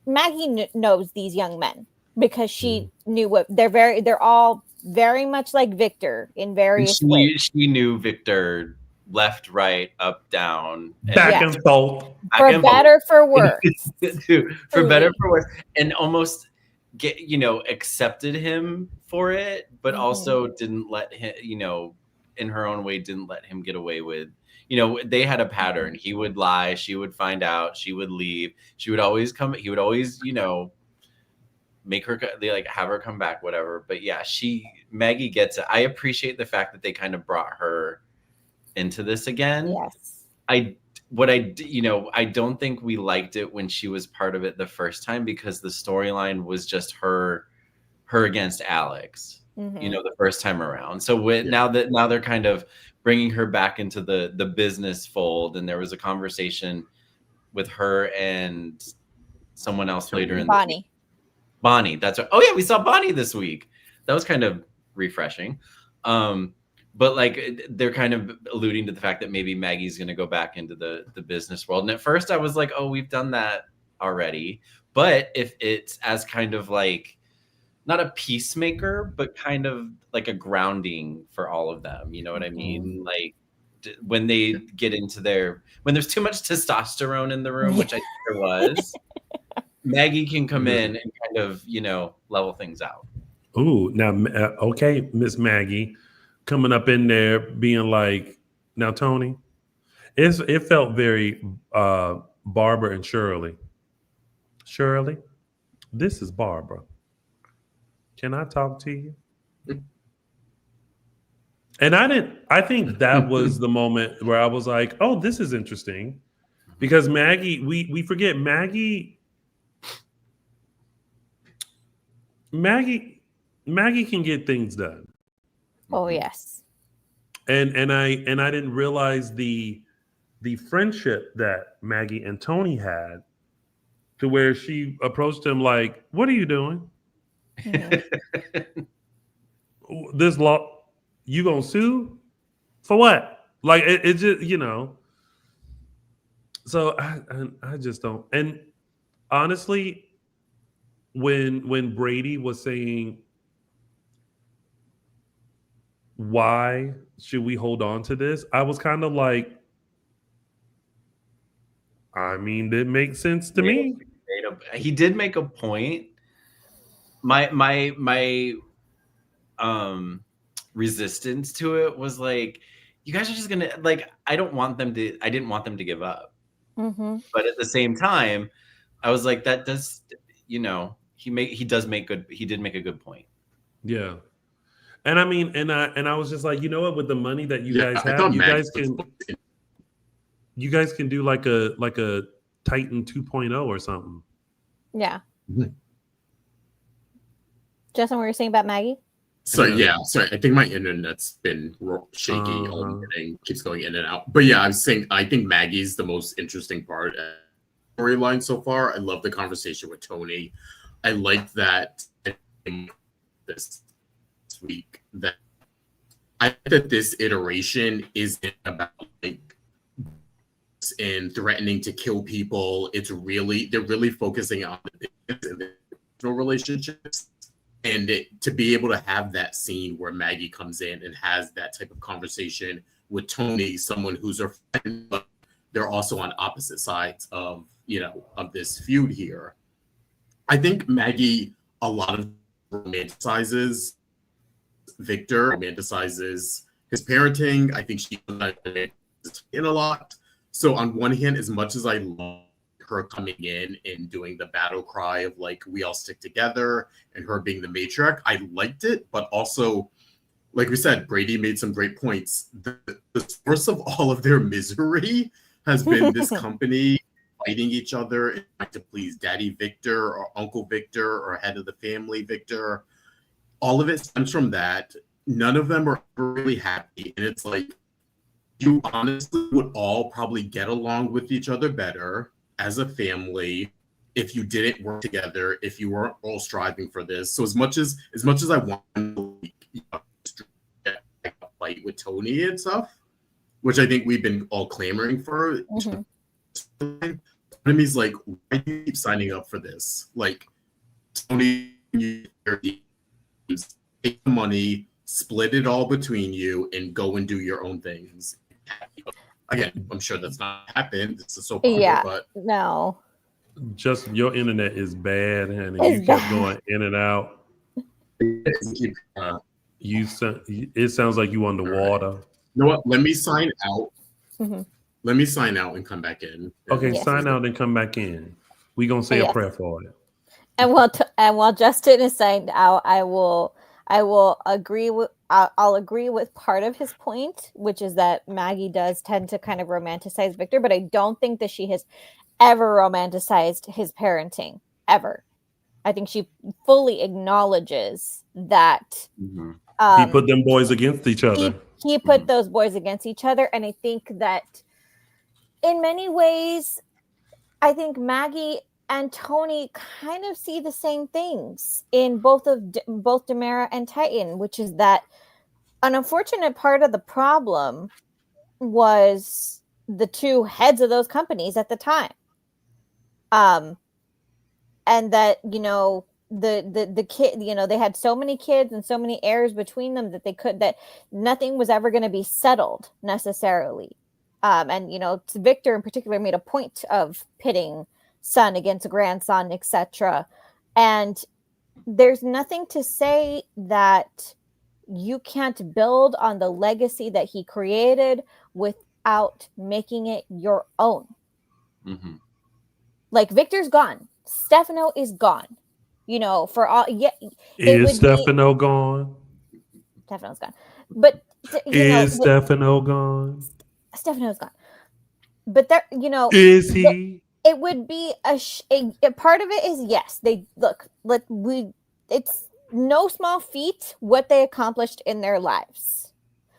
knows these young men because she knew what they're all very much like Victor in various ways. She knew Victor left, right, up, down, back and forth, for better, for worse. For better, for worse, and almost accepted him for it, but also didn't let him, in her own way, didn't let him get away with. They had a pattern. He would lie, she would find out, she would leave, she would always come. He would always, make her have her come back, whatever. But yeah, Maggie gets it. I appreciate the fact that they kind of brought her into this again. Yes. I don't think we liked it when she was part of it the first time because the storyline was just her against Alex, the first time around. So now they're kind of bringing her back into the business fold, and there was a conversation with her and someone else later in Bonnie. That's right. Oh yeah, we saw Bonnie this week. That was kind of refreshing. But they're kind of alluding to the fact that maybe Maggie's going to go back into the business world. And at first I was like, oh, we've done that already. But if it's as kind of not a peacemaker, but kind of like a grounding for all of them. You know what I mean? When they get into when there's too much testosterone in the room, which I think there was, Maggie can come in and kind of, level things out. Ooh, now, okay, Miss Maggie. Coming up in there being like, now Tony, it felt very Barbara and Shirley. Shirley, this is Barbara. Can I talk to you? And I think that was the moment where I was like, oh, this is interesting. Because Maggie, we forget Maggie can get things done. Oh yes. And I didn't realize the friendship that Maggie and Tony had, to where she approached him like, "What are you doing? This law, you gonna sue for what?" Like it just So I just don't. And honestly, when Brady was saying, why should we hold on to this? I was kind of like, I mean, it makes sense to me. He did make a point. My resistance to it was like, you guys are just gonna like. I didn't want them to give up. Mm-hmm. But at the same time, I was like, that does, he did make a good point. Yeah. And I mean, and I was just like, you know what, with the money that you guys I have, thought you Maggie guys can do like a Titan 2.0 or something. Yeah. Mhm. Justin, what were you saying about Maggie? Sorry, I think my internet's been shaky all morning, keeps going in and out. But yeah, I was saying, I think Maggie's the most interesting part of the storyline so far. I love the conversation with Tony. I like that this week that I think that this iteration isn't about like and threatening to kill people. They're really focusing on the personal relationships. And to be able to have that scene where Maggie comes in and has that type of conversation with Tony, someone who's her friend, but they're also on opposite sides of this feud here. I think Maggie a lot of romanticizes Victor, romanticizes his parenting. I think she in a lot. So on one hand, as much as I love her coming in and doing the battle cry of like, we all stick together, and her being the matriarch, I liked it. But also, like we said, Brady made some great points. The source of all of their misery has been this company fighting each other and trying to please Daddy Victor or Uncle Victor or head of the family Victor. All of it stems from that. None of them are really happy. And it's like, you honestly would all probably get along with each other better as a family if you didn't work together, if you weren't all striving for this. So as much as I want to fight with Tony and stuff, which I think we've been all clamoring for, Enemy's like, why do you keep signing up for this? Like, Tony, you take the money, split it all between you, and go and do your own things. Again, I'm sure that's not happened. This is so popular, but no. Just your internet is bad, honey. You kept going in and out. It sounds like you underwater. Right. You know what? Let me sign out. Mm-hmm. Let me sign out and come back in. Okay, sign out and come back in. We're gonna say a prayer for it. And while Justin is signed out, I will agree with. I'll agree with part of his point, which is that Maggie does tend to kind of romanticize Victor, but I don't think that she has ever romanticized his parenting, ever. I think she fully acknowledges that he put them boys against each other. He put those boys against each other, and I think that in many ways, I think Maggie and Tony kind of see the same things in both DiMera and Titan, which is that an unfortunate part of the problem was the two heads of those companies at the time. And that, the kid, they had so many kids and so many heirs between them that nothing was ever going to be settled necessarily. And Victor in particular made a point of pitting son against a grandson, etc. And there's nothing to say that you can't build on the legacy that he created without making it your own. Mm-hmm. Like, Victor's gone. Stefano is gone. For all, is Stefano gone? Stefano's gone. But is Stefano gone? Stefano's gone. But there, is he? It would be a part of it is yes. It's no small feat what they accomplished in their lives.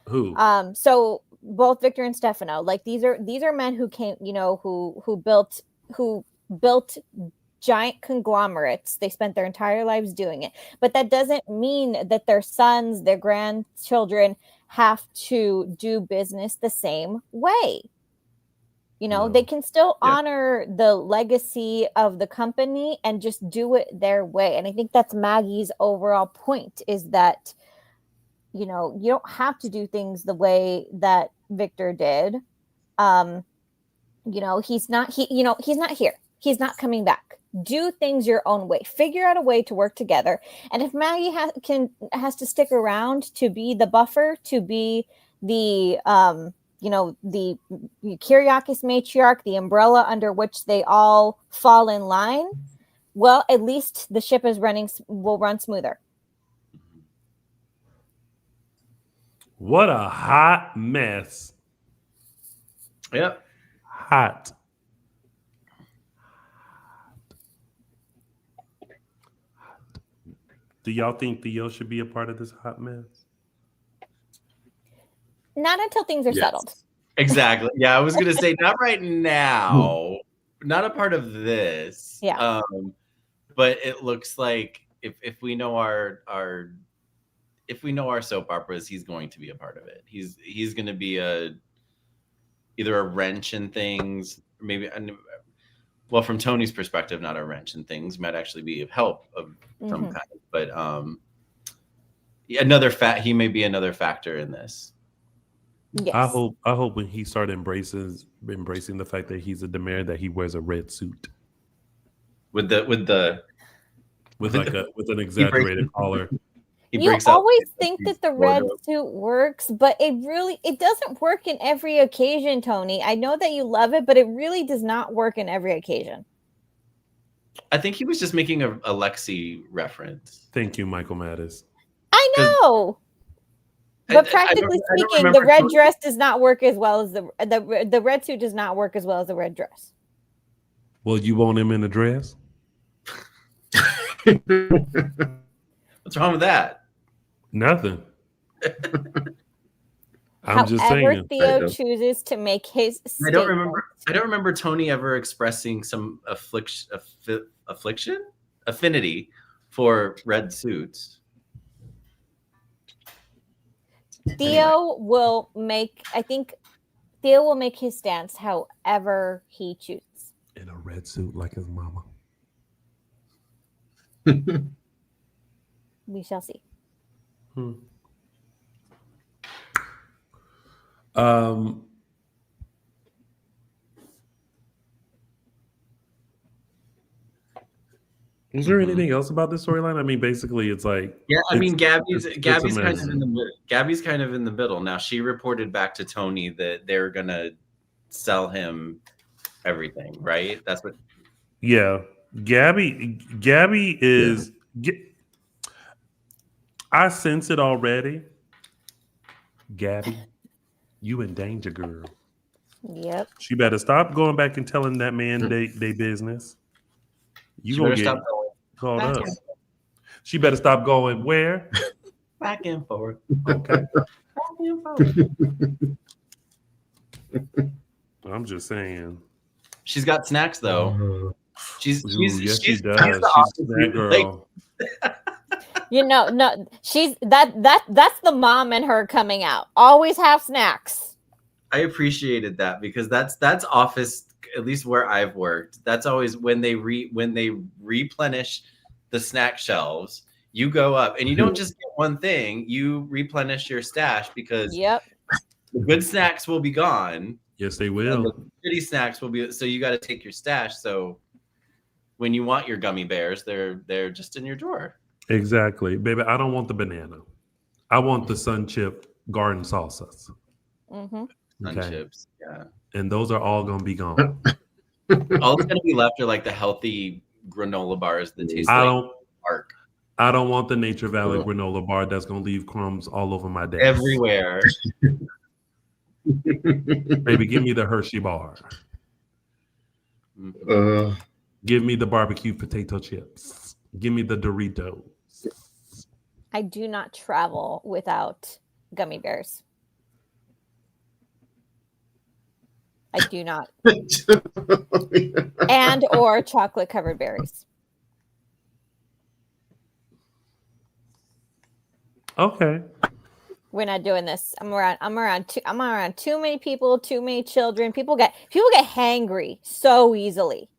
Who? So both Victor and Stefano, like these are men who came, who built giant conglomerates. They spent their entire lives doing it, but that doesn't mean that their sons, their grandchildren have to do business the same way. They can still honor the legacy of the company and just do it their way. And I think that's Maggie's overall point, is that you know, you don't have to do things the way that Victor did. You know, he's not here. He's not coming back. Do things your own way. Figure out a way to work together. And if Maggie has to stick around to be the buffer, to be the the Kiriakis matriarch, the umbrella under which they all fall in line, well, at least the ship will run smoother. What a hot mess. Yep. Hot. Do y'all think Theo should be a part of this hot mess? Not until things are settled. Exactly. Yeah, I was gonna say not right now. Not a part of this. Yeah. But it looks like if we know our soap operas, he's going to be a part of it. He's going to be either a wrench in things, maybe. Well, from Tony's perspective, not a wrench in things, might actually be of help of some kind. But he may be another factor in this. Yes. I hope when he started embracing the fact that he's a DiMera, that he wears a red suit with an exaggerated collar. You always think that the red suit works, but it doesn't work in every occasion, Tony. I know that you love it, but it really does not work in every occasion. I think he was just making a Lexi reference. Thank you, Michael Mattis. I know. But practically speaking, the red dress does not work as well as the red suit does not work as well as the red dress. Well, you want him in a dress? What's wrong with that? Nothing. I'm just saying. Theo chooses to make his statement. I don't remember Tony ever expressing some affinity for red suits. Theo will make his stance however he chooses. In a red suit like his mama. We shall see. Was there anything else about this storyline? I mean, basically, it's like Gabby's kind of in the middle. Gabby's kind of in the middle now. She reported back to Tony that they're gonna sell him everything, right? That's what. Yeah, Gabby is. I sense it already. Gabby, you in danger, girl. Yep. She better stop going back and telling that man they business. You gonna get called up. She better stop going where? Back and forth. Okay. Back and forth. I'm just saying. She's got snacks though. She does. She's that girl. No, she's that's the mom in her coming out. Always have snacks. I appreciated that because that's office, at least where I've worked. That's always when they replenish the snack shelves. You go up and you don't just get one thing. You replenish your stash because the good snacks will be gone. Yes, they will. The shitty snacks will be. So you got to take your stash. So when you want your gummy bears, they're just in your drawer. Exactly, baby. I don't want the banana. I want the sun chip garden salsas. Sun chips, yeah. And those are all gonna be gone. All that's gonna be left are like the healthy granola bars that taste like bark. I don't want the Nature Valley granola bar that's gonna leave crumbs all over my desk. Everywhere. Baby, give me the Hershey bar. Give me the barbecue potato chips. Give me the Doritos. I do not travel without gummy bears. I do not. And or chocolate covered berries. Okay. We're not doing this. I'm around too many people, too many children. People get hangry so easily.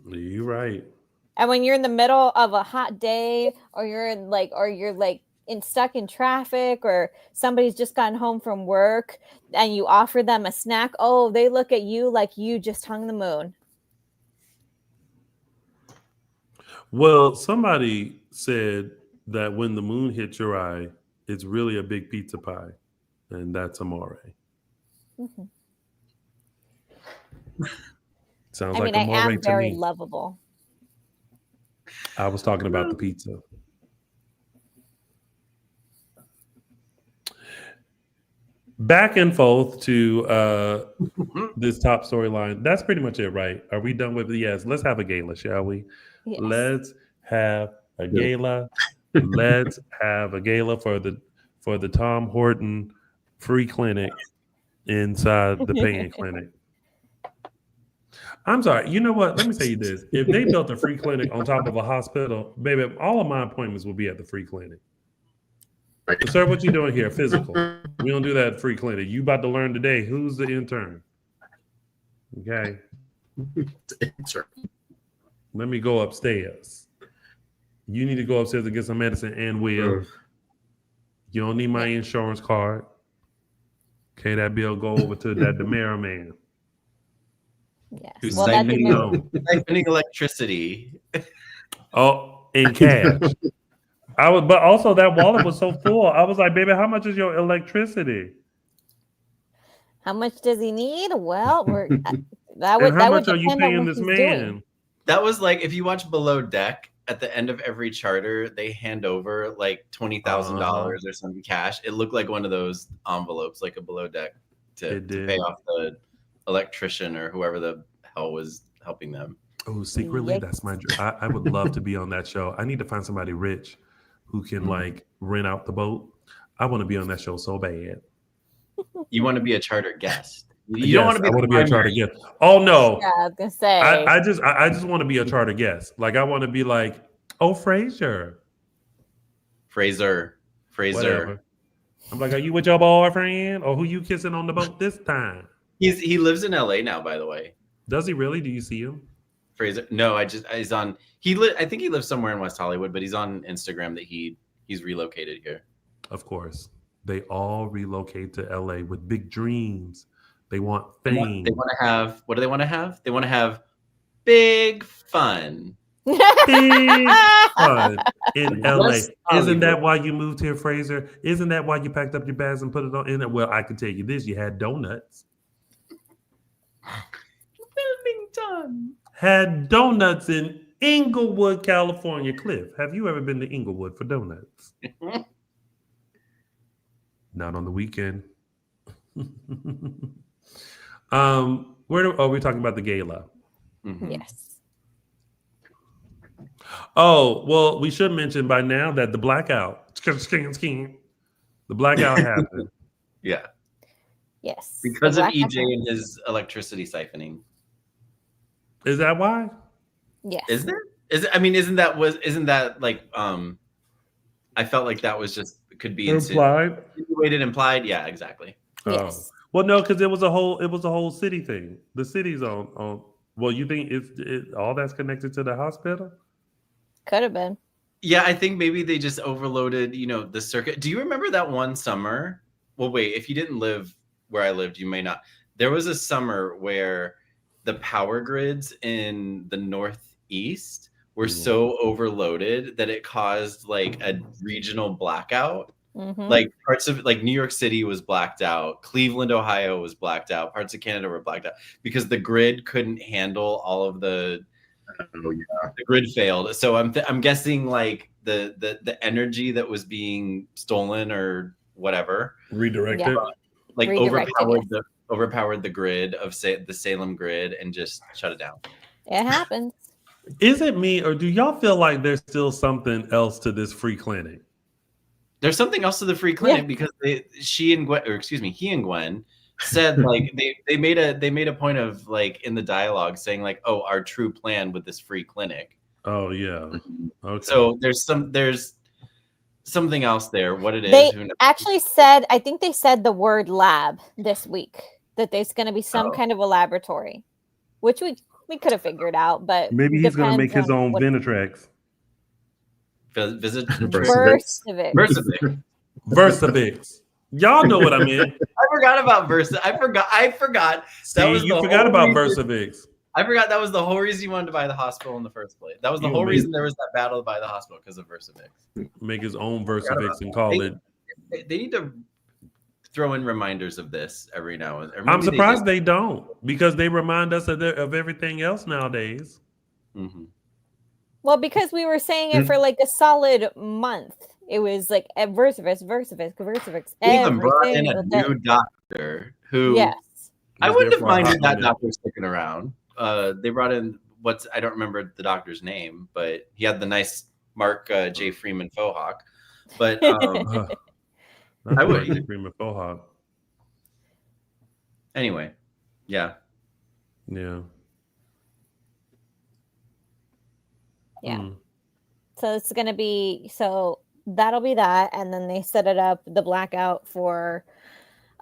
You're right. And when you're in the middle of a hot day, or you're stuck in traffic, or somebody's just gotten home from work and you offer them a snack, oh, they look at you like you just hung the moon. Well, somebody said that when the moon hits your eye, it's really a big pizza pie, and that's amore. Mm-hmm. Sounds I like mean, I amore am to very me. lovable. I was talking about the pizza. Back and forth to this top storyline. That's pretty much it, right? Are we done with it? Yes. Let's have a gala, shall we? Yes. Let's have a gala. Let's have a gala for the Tom Horton free clinic inside the paying clinic. I'm sorry. You know what? Let me tell you this. If they built a free clinic on top of a hospital, baby, all of my appointments will be at the free clinic. Sir, what you doing here? Physical. We don't do that at free clinic. You about to learn today who's the intern. Okay. Sure. Let me go upstairs. You need to go upstairs and get some medicine and will. You don't need my insurance card. Okay, that bill go over to that DiMera man. Yes. Who's Well, that's siphoning electricity. Oh, in cash. But also that wallet was so full. I was like, baby, how much is your electricity? How much does he need? Well, How much are you paying this man? Doing. That was like, if you watch Below Deck, at the end of every charter, they hand over like $20,000 or some cash. It looked like one of those envelopes, like a Below Deck, to pay off the electrician or whoever the hell was helping them. Oh, secretly, that's my dream. I would love to be on that show. I need to find somebody rich who can like rent out the boat. I want to be on that show so bad. You want to be a charter guest. You don't want to be. I want to be a charter guest. Oh no! Yeah, I was gonna say. I just want to be a charter guest. Like I want to be like, oh, Fraser. Whatever. I'm like, are you with your boyfriend, or who you kissing on the boat this time? He lives in LA now, by the way. Does he really? Do you see him? Fraser? No, he's on. I think he lives somewhere in West Hollywood, but he's on Instagram that he's relocated here. Of course, they all relocate to LA with big dreams. They want fame. They want to have. What do they want to have? They want to have big fun. Big fun in LA. Isn't that why you moved here, Fraser? Isn't that why you packed up your bags and put it on in it? Well, I can tell you this: you had donuts. Wilmington had donuts in Inglewood, California. Cliff, have you ever been to Inglewood for donuts? Not on the weekend. We're talking about the gala. Mm-hmm. Yes. Oh, well, we should mention by now that the blackout happened. Yeah. Yes. Because of EJ and his electricity siphoning. Is that why? Yes. Is there? Isn't that like I felt like that was just could be implied. Yeah, exactly. Yes. Well, no, because it was a whole city thing. The city's on. Well, you think it's all that's connected to the hospital? Could have been. Yeah, I think maybe they just overloaded, the circuit. Do you remember that one summer? Well, wait, if you didn't live where I lived, you may not. There was a summer where the power grids in the Northeast were so overloaded that it caused like a regional blackout. Mm-hmm. Like parts of New York City was blacked out. Cleveland, Ohio was blacked out. Parts of Canada were blacked out because the grid couldn't handle all of the grid failed. So I'm guessing like the energy that was being stolen or whatever redirected, overpowered the grid of the Salem grid and just shut it down. It happens. Is it me, or do y'all feel like there's still something else to this free clinic? There's something else to the free clinic because he and Gwen said like they made a point of like in the dialogue saying like, oh, our true plan with this free clinic. Oh yeah. Okay. So there's something else there. What it is? They actually said, I think they said the word lab this week, that there's going to be some kind of a laboratory, which we could have figured out, but maybe he's going to make his own Venetrax. Visit Versavix. Versavix. Y'all know what I meant. I forgot about Versa. I forgot. You forgot about Versavix. I forgot that was the whole reason you wanted to buy the hospital in the first place. That was the whole reason there was that battle to buy the hospital, because of Versavix. Make his own Versavix and call it. They need to throw in reminders of this every now and then. I'm surprised they don't, because they remind us of everything else nowadays. Mm-hmm. Well, because we were saying it for like a solid month. It was like Versavix. They even brought in a new doctor who. Yes. I wouldn't have minded that doctor sticking around. They brought in I don't remember the doctor's name, but he had the nice Mark J. Freeman faux hawk. But I would Freeman faux hawk. Anyway, yeah. So it's gonna be that'll be that, and then they set it up the blackout for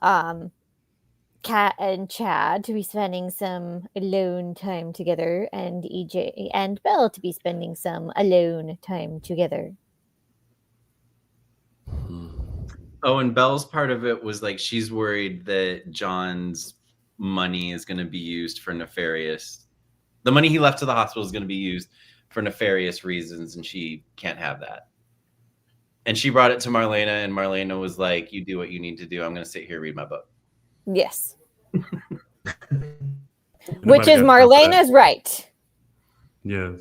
Kat and Chad to be spending some alone time together, and EJ and Belle to be spending some alone time together. Oh, and Belle's part of it was like she's worried that John's money is going to be used for nefarious. The money he left to the hospital is going to be used for nefarious reasons, and she can't have that. And she brought it to Marlena, and Marlena was like, "You do what you need to do. I'm going to sit here and read my book." Yes. Which is Marlena's right. Yes.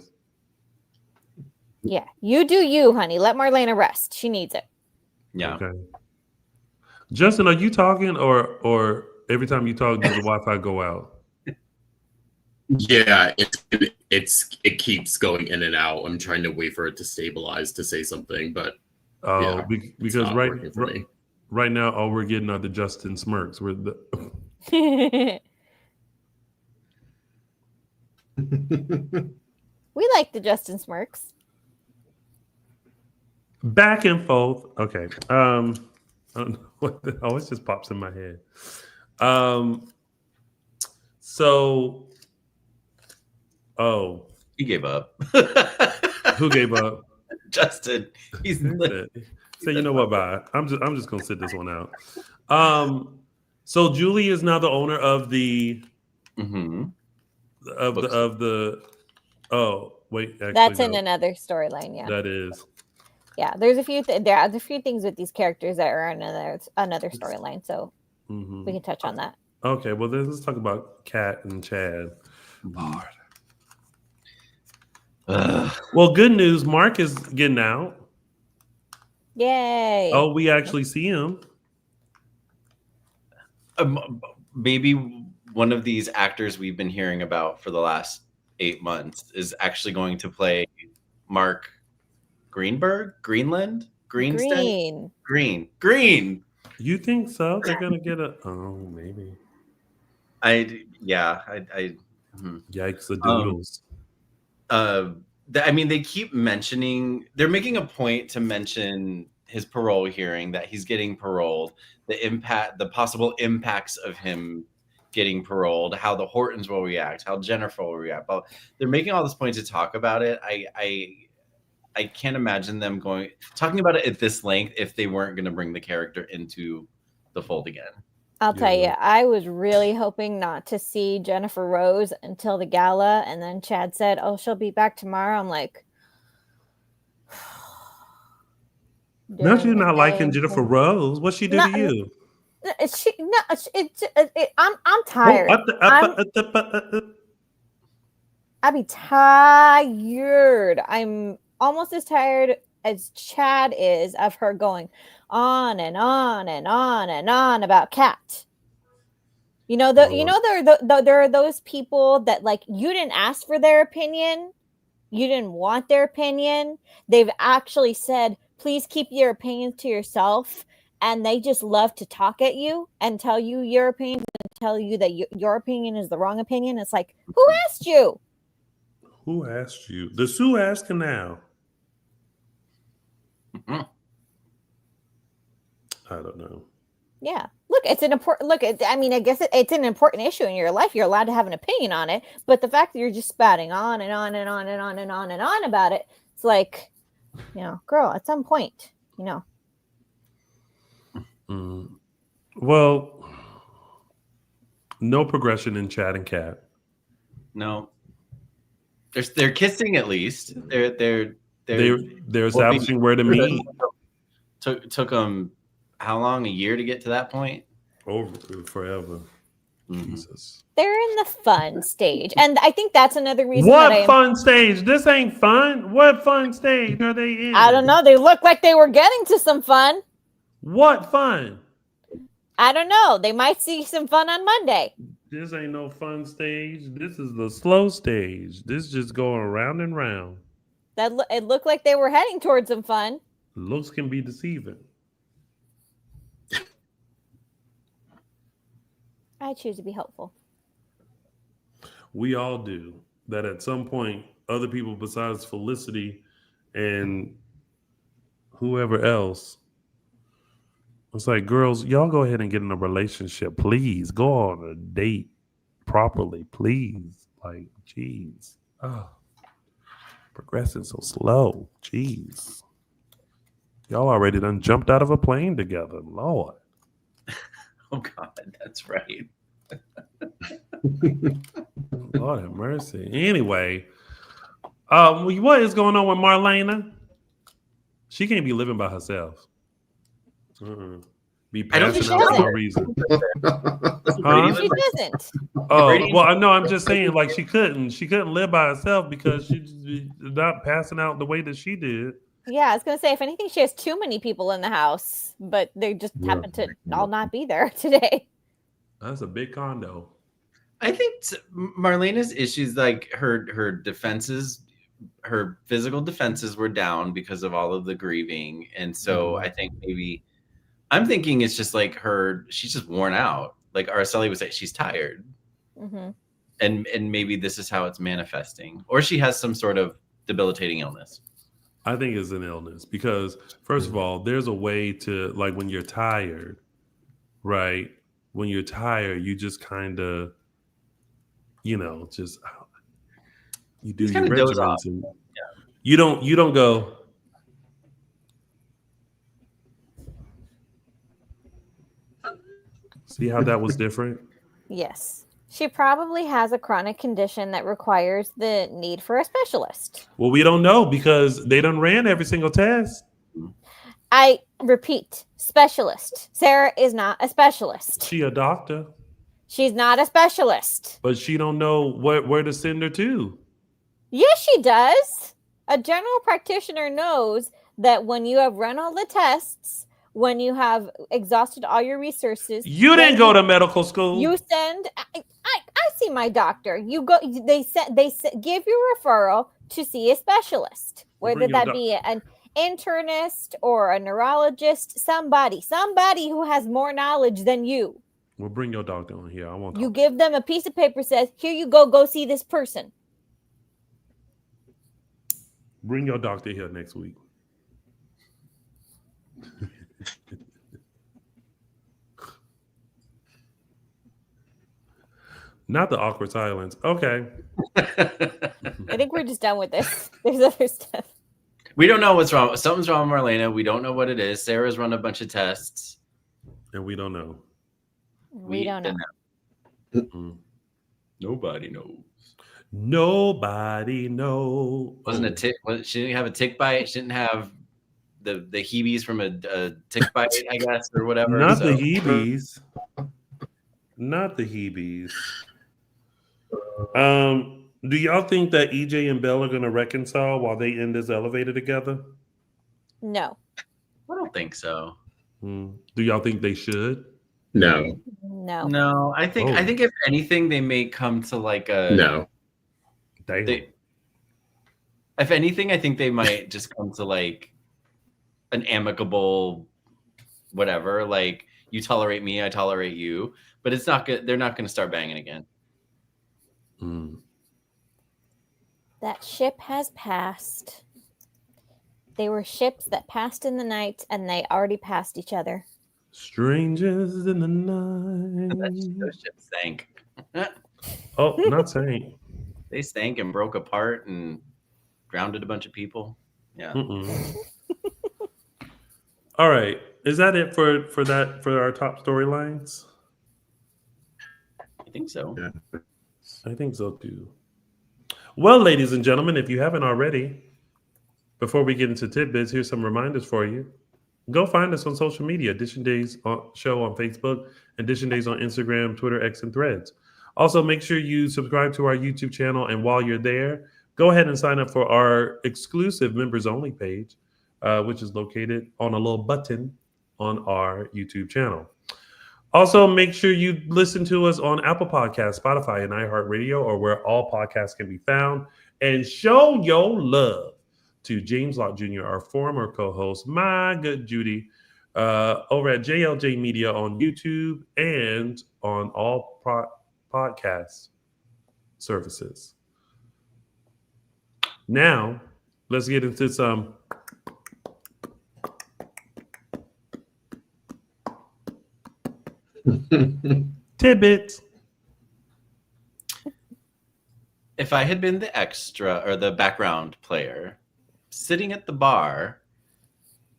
Yeah. You do you, honey. Let Marlena rest. She needs it. Yeah. Okay. Justin, are you talking or every time you talk, does the Wi-Fi go out? Yeah, it keeps going in and out. I'm trying to wait for it to stabilize to say something, but because right now all we're getting are the Justin smirks. We're the we like the Justin smirks. Back and forth. Okay. I don't know what it just pops in my head. He gave up. Who gave up? Justin. He's so you know what? Bye. I'm just gonna sit this one out. So Julie is now the owner of the of the. Oh wait, actually, that's in another storyline. Yeah, that is. Yeah, there's a few. There are a few things with these characters that are in another storyline. So we can touch on that. Okay, well then let's talk about Kat and Chad. Lord. Well, good news. Mark is getting out. Yay! Oh, we actually see him. Maybe one of these actors we've been hearing about for the last 8 months is actually going to play Mark Greenberg, Greenland, Greenstead, Green. You think so? They're gonna get maybe. Yikes! The doodles. I mean, they keep mentioning. They're making a point to mention his parole hearing, that he's getting paroled, the possible impacts of him getting paroled, how the Hortons will react, how Jennifer will react. But they're making all this point to talk about it. I can't imagine them talking about it at this length if they weren't going to bring the character into the fold again. I'll tell you, I was really hoping not to see Jennifer Rose until the gala, and then Chad said, "Oh, she'll be back tomorrow." I'm like, now you're not liking Jennifer Rose. What's she do to you? I'm tired. I'd be tired. I'm almost as tired as Chad is of her going on and on and on and on about Kat. You know, there are those people that, like, you didn't ask for their opinion, you didn't want their opinion. They've actually said, "Please keep your opinions to yourself," and they just love to talk at you and tell you your opinion and tell you that your opinion is the wrong opinion. It's like, who asked you? Who asked you? The Sue asking now. Mm-hmm. I don't know. Yeah. Look, it's an important I guess it's an important issue in your life. You're allowed to have an opinion on it, but the fact that you're just spouting on and on and on and on and on and on about it, it's like, Girl, at some point, Well, no progression in Chad and Kat. No. They're kissing at least. They're establishing where to meet. Took them how long? A year to get to that point? Forever. Mm-hmm. Jesus. They're in the fun stage, and I think that's another reason. What fun stage? This ain't fun. What fun stage are they in? I don't know. They look like they were getting to some fun. What fun? I don't know. They might see some fun on Monday. This ain't no fun stage. This is the slow stage. This just going round and round. It looked like they were heading towards some fun. Looks can be deceiving. I choose to be hopeful. We all do. That at some point, other people besides Felicity and whoever else, it's like, girls, y'all go ahead and get in a relationship. Please go on a date properly, please. Like, jeez. Oh, progressing so slow. Jeez. Y'all already done jumped out of a plane together. Lord. Oh, God, that's right. Lord have mercy. Anyway, what is going on with Marlena? She can't be living by herself. Be passionate for no reason. She doesn't. Oh, well, no, I'm just saying, like, she couldn't live by herself because she's not passing out the way that she did. Yeah, I was gonna say, if anything, she has too many people in the house, but they just happen to all not be there today. That's a big condo. I think Marlena's issues, like her defenses, her physical defenses were down because of all of the grieving, and so I think maybe I'm thinking it's just like she's just worn out. Like Araceli would say, she's tired, and maybe this is how it's manifesting, or she has some sort of debilitating illness. I think it's an illness because, first of all, there's a way to, like, when you're tired, right? When you're tired, you just kind of, you do your regimens and you don't go. See how that was different? Yes. She probably has a chronic condition that requires the need for a specialist. Well, we don't know because they done ran every single test. I repeat, specialist. Sarah is not a specialist. She a doctor. She's not a specialist. But she don't know where to send her to. Yes, she does. A general practitioner knows that when you have run all the tests, when you have exhausted all your resources, you didn't go to medical school. You send. I see my doctor. You go. They give you a referral to see a specialist, whether that be an internist or a neurologist. Somebody who has more knowledge than you. We'll bring your doctor on here. I want. You give them a piece of paper says, "Here you go. Go see this person." Bring your doctor here next week. Not the awkward silence. Okay. I think we're just done with this. There's other stuff. We don't know what's wrong. Something's wrong with Marlena. We don't know what it is. Sarah's run a bunch of tests. And we don't know. We don't know. Nobody knows. Nobody knows. Wasn't a tick? She didn't have a tick bite. She didn't have the heebies from a tick bite, I guess, or whatever. Not the heebies. Not the heebies. Do y'all think that EJ and Belle are going to reconcile while they in this elevator together? No. I don't think so. Do y'all think they should? No. No. I think if anything, they may come to like a no. If anything, I think they might just come to like an amicable whatever. Like, you tolerate me, I tolerate you. But it's not good. They're not going to start banging again. That ship has passed. They were ships that passed in the night, and they already passed each other. Strangers in the night. Those ships sank. Not sank. They sank and broke apart and grounded a bunch of people. Yeah. All right. Is that it for our top storylines? I think so. Yeah. I think so too. Well, ladies and gentlemen, if you haven't already, before we get into tidbits, here's some reminders for you. Go find us on social media, Dishin Days Show on Facebook, and Dishin Days on Instagram, Twitter, X, and Threads. Also, make sure you subscribe to our YouTube channel, and while you're there, go ahead and sign up for our exclusive members-only page, which is located on a little button on our YouTube channel. Also, make sure you listen to us on Apple Podcasts, Spotify, and iHeartRadio, or where all podcasts can be found. And show your love to James Locke Jr., our former co-host, my good Judy, over at JLJ Media on YouTube and on all podcast services. Now, let's get into some tidbits. If I had been the extra or the background player sitting at the bar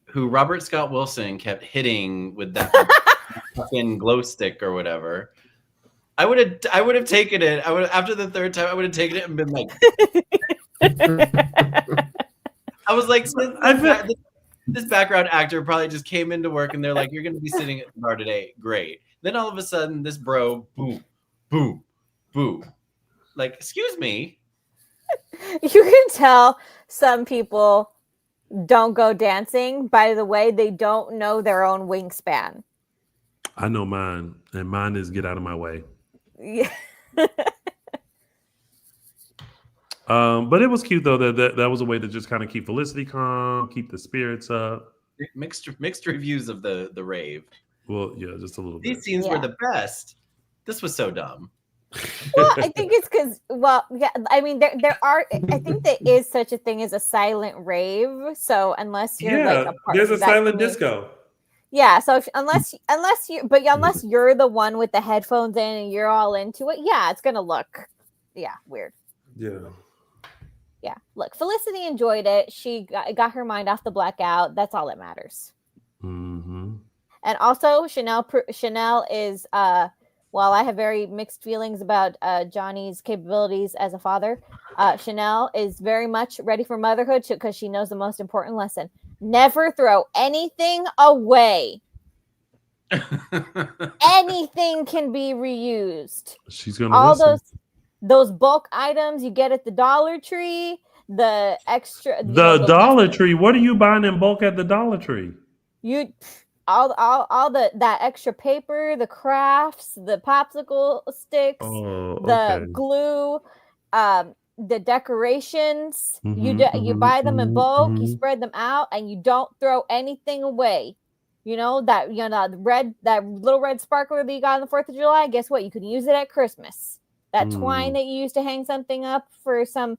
who Robert Scott Wilson kept hitting with that fucking glow stick or whatever, I would have taken it. After the third time, I would have taken it and been like, I was like, this background actor probably just came into work and they're like, you're going to be sitting at the bar today. Great. Then all of a sudden, this bro, boom, boom, boom. Like, excuse me. You can tell some people don't go dancing by the way they don't know their own wingspan. I know mine, and mine is get out of my way. Yeah. But it was cute though that was a way to just kind of keep Felicity calm, keep the spirits up. Mixed reviews of the rave. Well, yeah, just a little bit. These scenes were the best. This was so dumb. Well, I think it's because, I mean, there are. I think there is such a thing as a silent rave. So unless you're like there's a silent disco. Yeah. So unless you're the one with the headphones in and you're all into it, yeah, it's gonna look, weird. Yeah. Yeah. Look, Felicity enjoyed it. She got her mind off the blackout. That's all that matters. Mm-hmm. And also, Chanel is. While I have very mixed feelings about Johnny's capabilities as a father, Chanel is very much ready for motherhood because she knows the most important lesson. Never throw anything away. Anything can be reused. She's going to all listen. those bulk items you get at the Dollar Tree, the extra... The Dollar Tree? What are you buying in bulk at the Dollar Tree? All that extra paper, the crafts, the popsicle sticks, the glue, the decorations. You buy them in bulk, you spread them out, and you don't throw anything away. You know that little red sparkler that you got on the 4th of July. Guess what? You can use it at Christmas. That twine that you used to hang something up for some,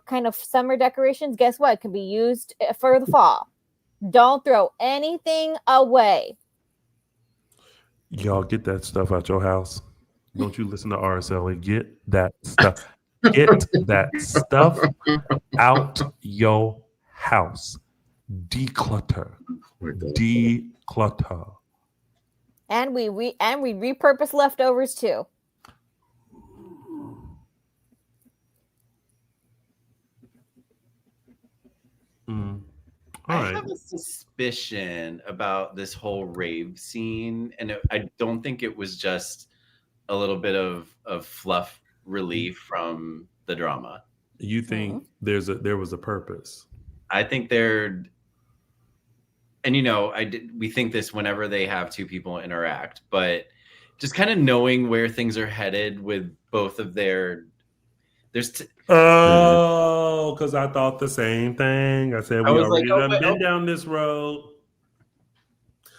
kind of summer decorations. Guess what? It can be used for the fall. Don't throw anything away. Y'all get that stuff out your house. Don't you listen to Araceli. Get that stuff. Get that stuff out your house. Declutter. Declutter. And we repurpose leftovers too. I have a suspicion about this whole rave scene, and I don't think it was just a little bit of fluff relief from the drama. You think there was a purpose? I think we think this whenever they have two people interact, but just kind of knowing where things are headed with both of because I thought the same thing. I said we already been down this road.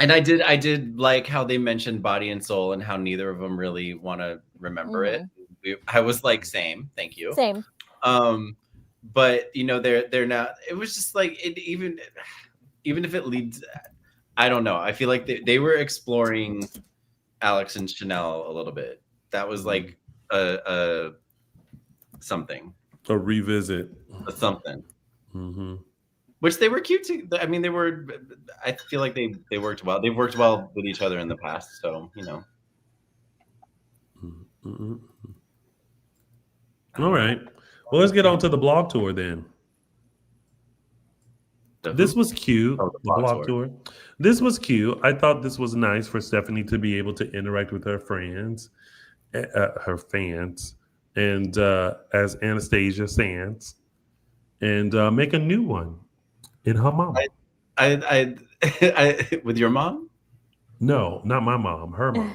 And I did like how they mentioned body and soul and how neither of them really want to remember it. I was like, same, thank you. Same. But they're not. It was just like even if it leads, I don't know. I feel like they were exploring Alex and Chanel a little bit. That was like a revisit. Something. Mm-hmm. Which they were cute too. I mean, I feel like they worked well. They've worked well with each other in the past. So, Mm-mm. All right. Well, let's get on to the blog tour then. This was cute. Oh, the blog tour. This was cute. I thought this was nice for Stephanie to be able to interact with her friends, her fans, and as Anastasia Sands, and make a new one in her mom. I with your mom? No, not my mom. Her mom.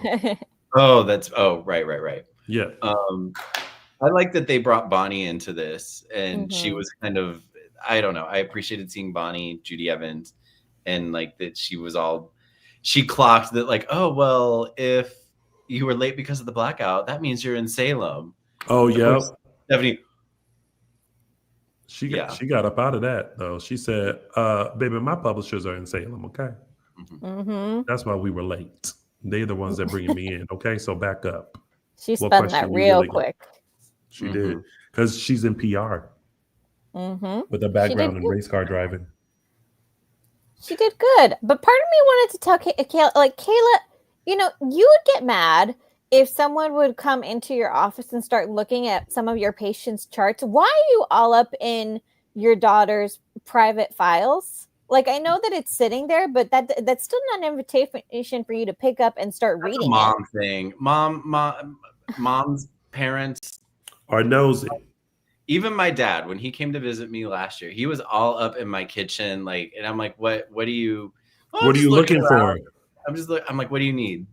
Right. Yeah. I like that they brought Bonnie into this, and she was kind of, I don't know. I appreciated seeing Bonnie, Judy Evans, and like that she clocked that like, oh, well, if you were late because of the blackout, that means you're in Salem. Oh, yeah. Stephanie. She got up out of that, though. She said, baby, my publishers are in Salem, okay? Mm-hmm. That's why we were late. They're the ones that bringing me in, okay? So back up. She spun that real quick. She did. Because she's in PR. With a background in race car driving. She did good. But part of me wanted to tell Kayla, like, Kayla, you would get mad if someone would come into your office and start looking at some of your patients' charts. Why are you all up in your daughter's private files? Like, I know that it's sitting there, but that's still not an invitation for you to pick up and start reading mom thing. Mom's parents are nosy. Even my dad, when he came to visit me last year, he was all up in my kitchen, like, and I'm like, what are you looking for? I'm like, what do you need?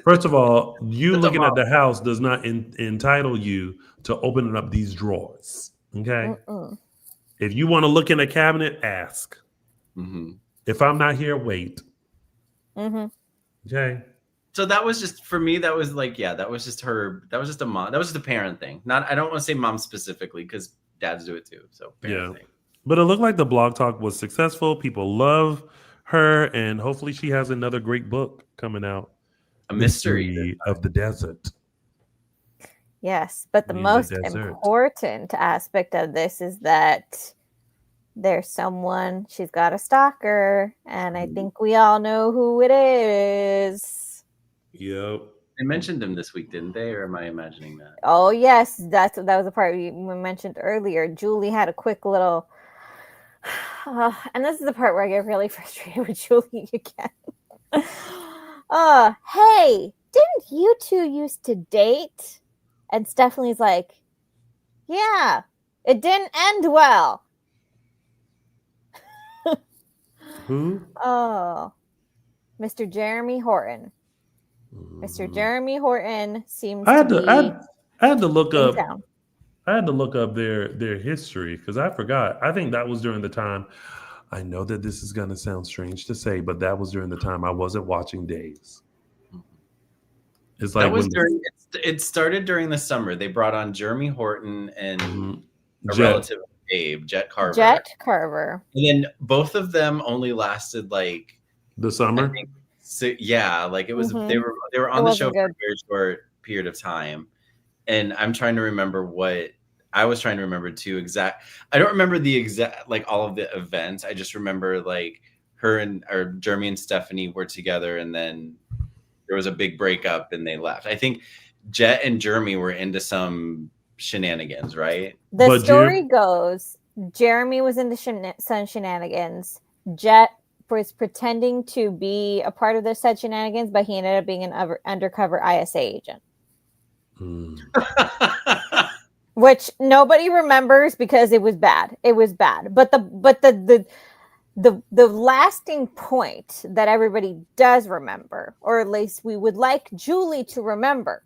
First of all, you looking at the house does not entitle you to opening up these drawers. Okay. If you want to look in a cabinet, ask. If I'm not here, wait. Okay. So that was just, for me, that was like, that was just her. That was just a mom. That was just a parent thing. I don't want to say mom specifically because dads do it too. So parent thing. But it looked like the blog talk was successful. People love her, and hopefully she has another great book coming out. A mystery of the desert. Yes, but the most important aspect of this is that there's someone, she's got a stalker, and I think we all know who it is. Yep. They mentioned him this week, didn't they? Or am I imagining that? Oh, yes. That was the part we mentioned earlier. Julie had a quick little... and this is the part where I get really frustrated with Julie again. Hey, didn't you two used to date? And Stephanie's like, yeah, it didn't end well. Who? Oh, Mr. Jeremy Horton. Mr. Jeremy Horton seems I had to look up. I had to look up their history because I forgot. I think that was during the time. I know that this is going to sound strange to say, but that was during the time I wasn't watching Days. It's like it started during the summer. They brought on Jeremy Horton and a relative of Abe, Jet Carver. And then both of them only lasted like the summer. Like it was. They were on the show for a very short period of time, and I'm trying to remember what I was trying to remember too. I don't remember the exact like all of the events. I just remember like Jeremy and Stephanie were together, and then there was a big breakup, and they left. I think Jet and Jeremy were into some shenanigans, right? The story goes Jeremy was into some shenanigans. Jet was pretending to be a part of the said shenanigans, but he ended up being an undercover ISA agent. Which nobody remembers because it was bad. It was bad. But the lasting point that everybody does remember, or at least we would like Julie to remember,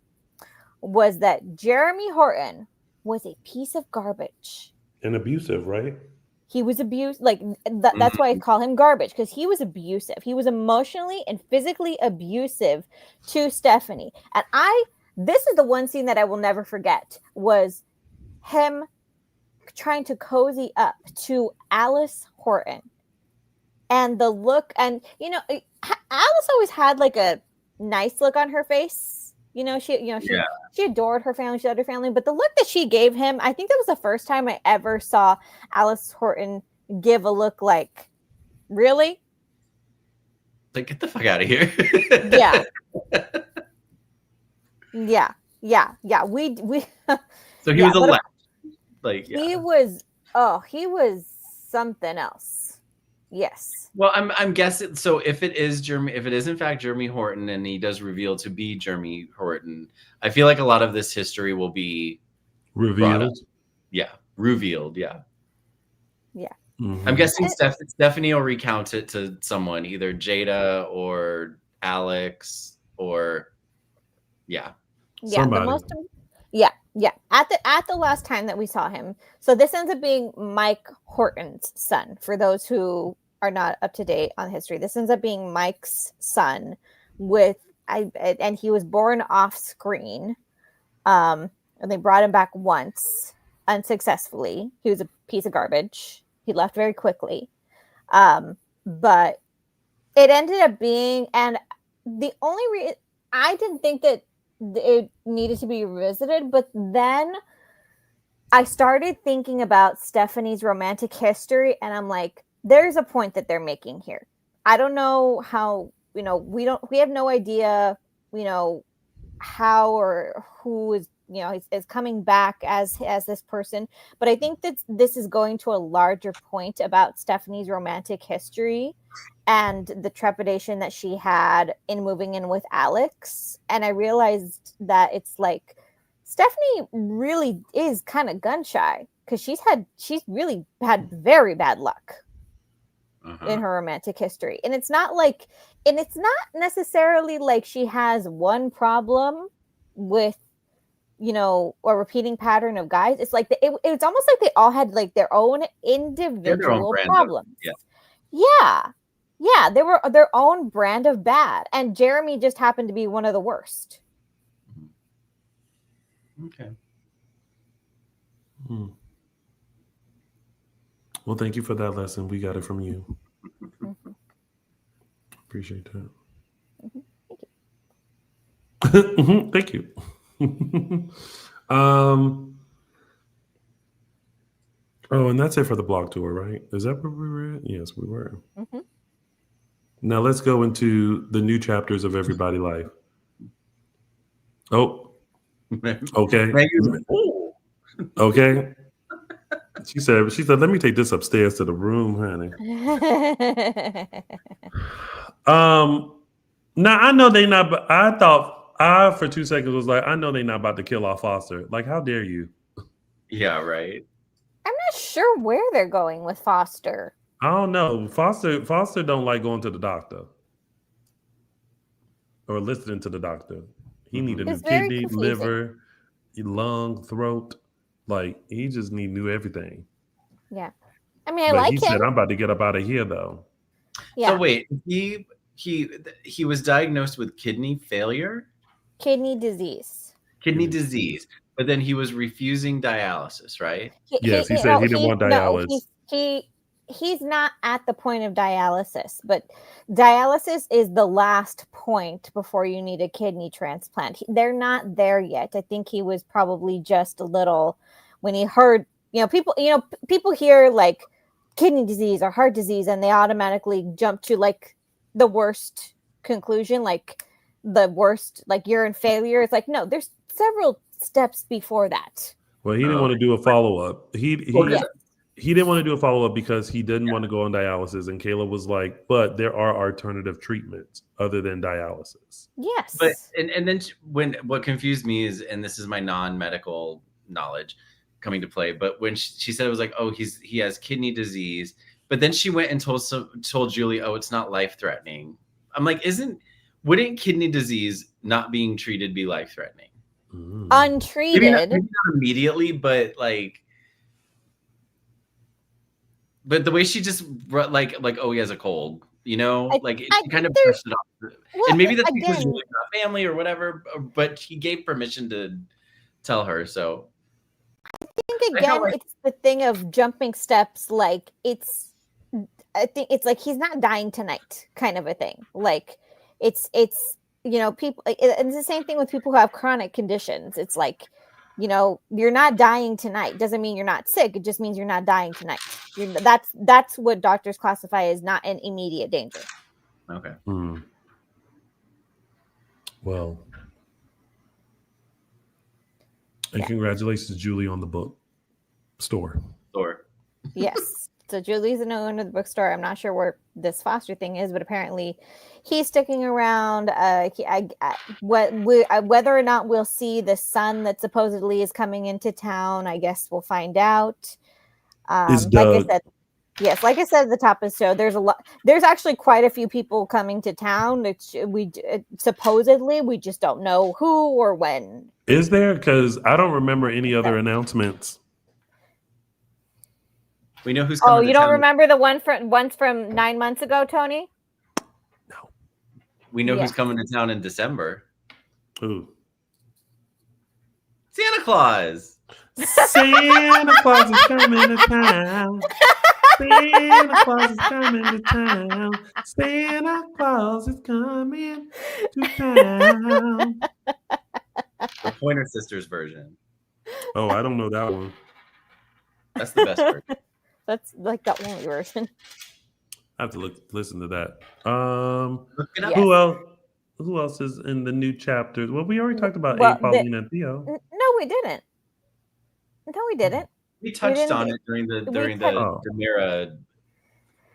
was that Jeremy Horton was a piece of garbage. And abusive, right? He was abused. Like that's why I call him garbage, because he was abusive. He was emotionally and physically abusive to Stephanie. And this is the one scene that I will never forget, was him trying to cozy up to Alice Horton. And the look, and Alice always had like a nice look on her face. She adored her family, she loved her family, but the look that she gave him, I think that was the first time I ever saw Alice Horton give a look like, really? Like, get the fuck out of here. Yeah. Yeah. We So he yeah, was a but left. Like, yeah. he was something else. Yes. Well, I'm guessing. So if it is in fact Jeremy Horton, and he does reveal to be Jeremy Horton, I feel like a lot of this history will be Revealed. Yeah, revealed. Yeah. Yeah. Mhm. I'm guessing Stephanie will recount it to someone, either Jada or Alex or Yeah. Somebody. Yeah. At the last time that we saw him. So this ends up being Mike Horton's son. For those who are not up to date on history, this ends up being Mike's son and he was born off screen. And they brought him back once unsuccessfully. He was a piece of garbage. He left very quickly. But it ended up being, and the only reason I didn't think that it needed to be revisited, but then I started thinking about Stephanie's romantic history, and I'm like, there's a point that they're making here. I don't know how, we have no idea, how or who is, is coming back as this person, but I think that this is going to a larger point about Stephanie's romantic history and the trepidation that she had in moving in with Alex. And I realized that it's like Stephanie really is kind of gun shy because she's really had very bad luck in her romantic history. And it's not necessarily like she has one problem with, a repeating pattern of guys. It's like it's almost like they all had like their own individual problems. Yeah, they were their own brand of bad, and Jeremy just happened to be one of the worst. Okay. Well, thank you for that lesson. We got it from you. Appreciate that. Thank you. Oh, and that's it for the blog tour, right? Is that where we were at? Yes, we were. Now let's go into the new chapters of everybody's life. Oh, okay. Okay. She said, let me take this upstairs to the room, honey. Now I know they not, but I for 2 seconds was like, I know they not about to kill off Foster. Like, how dare you? Yeah, right. I'm not sure where they're going with Foster. I don't know. Foster don't like going to the doctor or listening to the doctor. He need a new kidney, liver, lung, throat. Like, he just need new everything. Yeah. I mean, he said, I'm about to get up out of here, though. Yeah. So wait, he was diagnosed with kidney failure? Kidney disease. But then he was refusing dialysis, right? Yes, he said he didn't want dialysis. No, he's not at the point of dialysis, but dialysis is the last point before you need a kidney transplant. They're not there yet. I think he was probably just a little when he heard, people hear like kidney disease or heart disease and they automatically jump to like the worst conclusion, like the worst, like urine failure. It's like, no, there's several steps before that. Well, he didn't want to do a follow-up. He didn't want to do a follow-up because he didn't want to go on dialysis. And Kayla was like, but there are alternative treatments other than dialysis. Yes. But and then what confused me is, and this is my non-medical knowledge coming to play, but when she said it was like, oh, he has kidney disease, but then she went and told Julie, oh, it's not life-threatening. I'm like, wouldn't kidney disease not being treated be life-threatening? Untreated. Maybe not immediately, but like, but the way she just like, oh, he has a cold, she kind of brushed it off. Well, and maybe that's because she's not family or whatever, but he gave permission to tell her. So I think again, it's the thing of jumping steps. Like I think it's like he's not dying tonight, kind of a thing. Like it's people. It's the same thing with people who have chronic conditions. It's like, you're not dying tonight. Doesn't mean you're not sick. It just means you're not dying tonight. That's what doctors classify as not an immediate danger. Okay. Well, and congratulations, Julie, on the book store. Yes. So Julie's an owner of the bookstore. I'm not sure where this Foster thing is, but apparently he's sticking around. Whether or not we'll see the son that supposedly is coming into town, I guess we'll find out. Like I said, yes, like I said at the top of the show, there's actually quite a few people coming to town. Supposedly, we just don't know who or when. Is there? Because I don't remember any other announcements. We know who's coming. Oh, you don't remember the ones from 9 months ago, Tony? No. We know who's coming to town in December. Who? Santa Claus. Santa Claus is coming to town. Santa Claus is coming to town. Santa Claus is coming to town. The Pointer Sisters version. Oh, I don't know that one. That's the best version. That's like the only version. I have to listen to that. Look it up. Who else is in the new chapters? Well, we already talked about Abe, Pauline, and Theo. No, we didn't. No, we didn't. We touched on it during the DiMera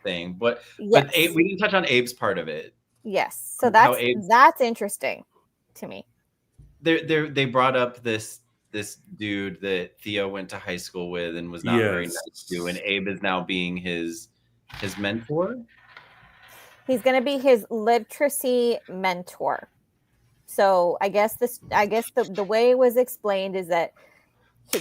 thing, but Abe, we didn't touch on Abe's part of it. Yes, so that's interesting to me. They brought up this dude that Theo went to high school with and was not very nice to, and Abe is now being his mentor. He's going to be his literacy mentor. So I guess the way it was explained is that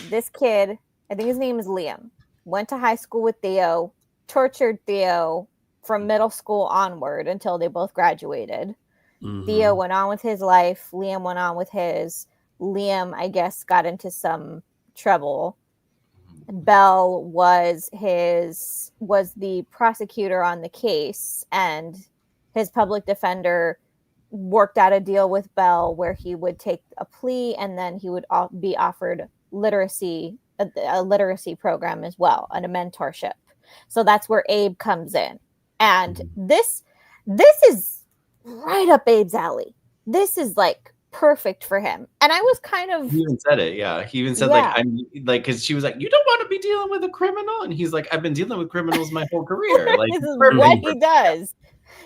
this kid, I think his name is Liam, went to high school with Theo, tortured Theo from middle school onward until they both graduated. Mm-hmm. Theo went on with his life. Liam went on with his. Liam, I guess, got into some trouble. Bell was the prosecutor on the case, and his public defender worked out a deal with Bell where he would take a plea and then he would be offered a literacy program as well, and a mentorship. So that's where Abe comes in. And this is right up Abe's alley. This is like perfect for him. And I was kind of, he even said it. Yeah. He even said like, I'm like, cause she was like, you don't want to be dealing with a criminal. And he's like, I've been dealing with criminals my whole career. Like this is what he does.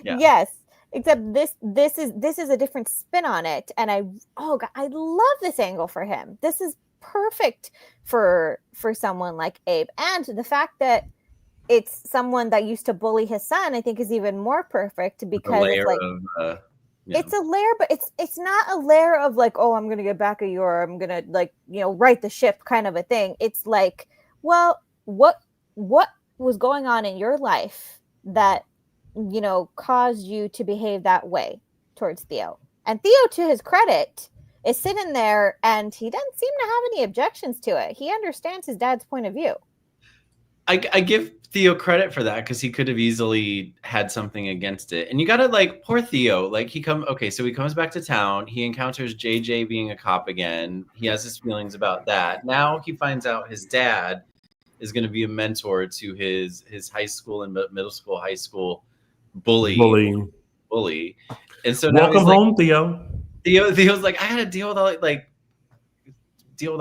Yeah. Yes. Except this is a different spin on it. And I love this angle for him. This is perfect for someone like Abe. And the fact that it's someone that used to bully his son, I think is even more perfect, because it's like, it's a layer, but it's not a layer of like, oh, I'm gonna get back at you, or I'm gonna right the ship kind of a thing. It's like, well, what was going on in your life that caused you to behave that way towards Theo? And Theo, to his credit, is sitting there and he doesn't seem to have any objections to it. He understands his dad's point of view. I give Theo credit for that, because he could have easily had something against it. And you gotta poor Theo, so he comes back to town, he encounters JJ being a cop again, he has his feelings about that. Now he finds out his dad is going to be a mentor to his high school and middle school, high school bully. And so now welcome home, Theo. Theo's like, I gotta deal with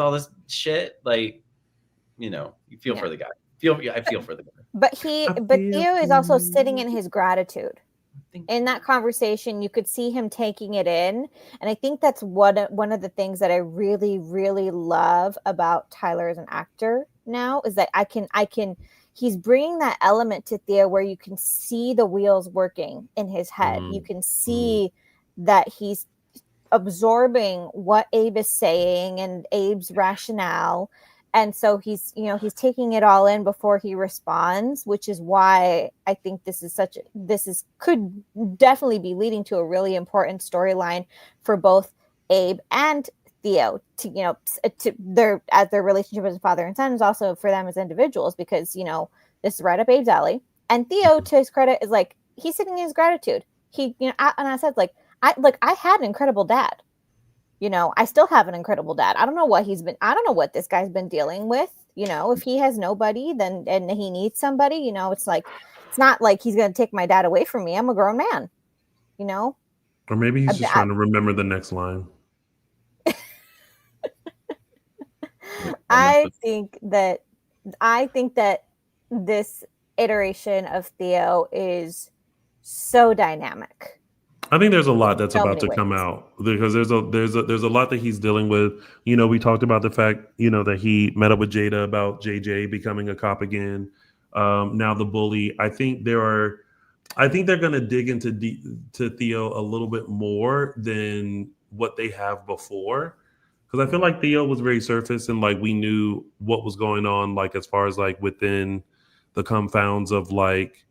all this shit. You feel for the guy. I feel for the guy. But Theo is also sitting in his gratitude. In that conversation, you could see him taking it in. And I think that's one of the things that I really, really love about Tyler as an actor now, is that he's bringing that element to Theo where you can see the wheels working in his head. You can see that he's absorbing what Abe is saying and Abe's rationale. And so he's taking it all in before he responds, which is why I think could definitely be leading to a really important storyline for both Abe and Theo to their relationship as a father and son, is also for them as individuals, because this is right up Abe's alley. And Theo, to his credit, is like, he's sitting in his gratitude. And I said, I had an incredible dad. I still have an incredible dad. I don't know what this guy's been dealing with, you know, if he has nobody, then and he needs somebody, you know, it's like it's not like he's gonna take my dad away from me. I'm a grown man, you know. Or maybe he's just trying to remember the next line. I think that this iteration of Theo is so dynamic. I think there's a lot that's So about many to come ways. out because there's a lot that he's dealing with. You know, we talked about the fact, you know, that he met up with Jada about JJ becoming a cop again. Now the bully. I think they're going to dig to Theo a little bit more than what they have before. Because I feel like Theo was very surface and like we knew what was going on, like as far as like within the confounds of like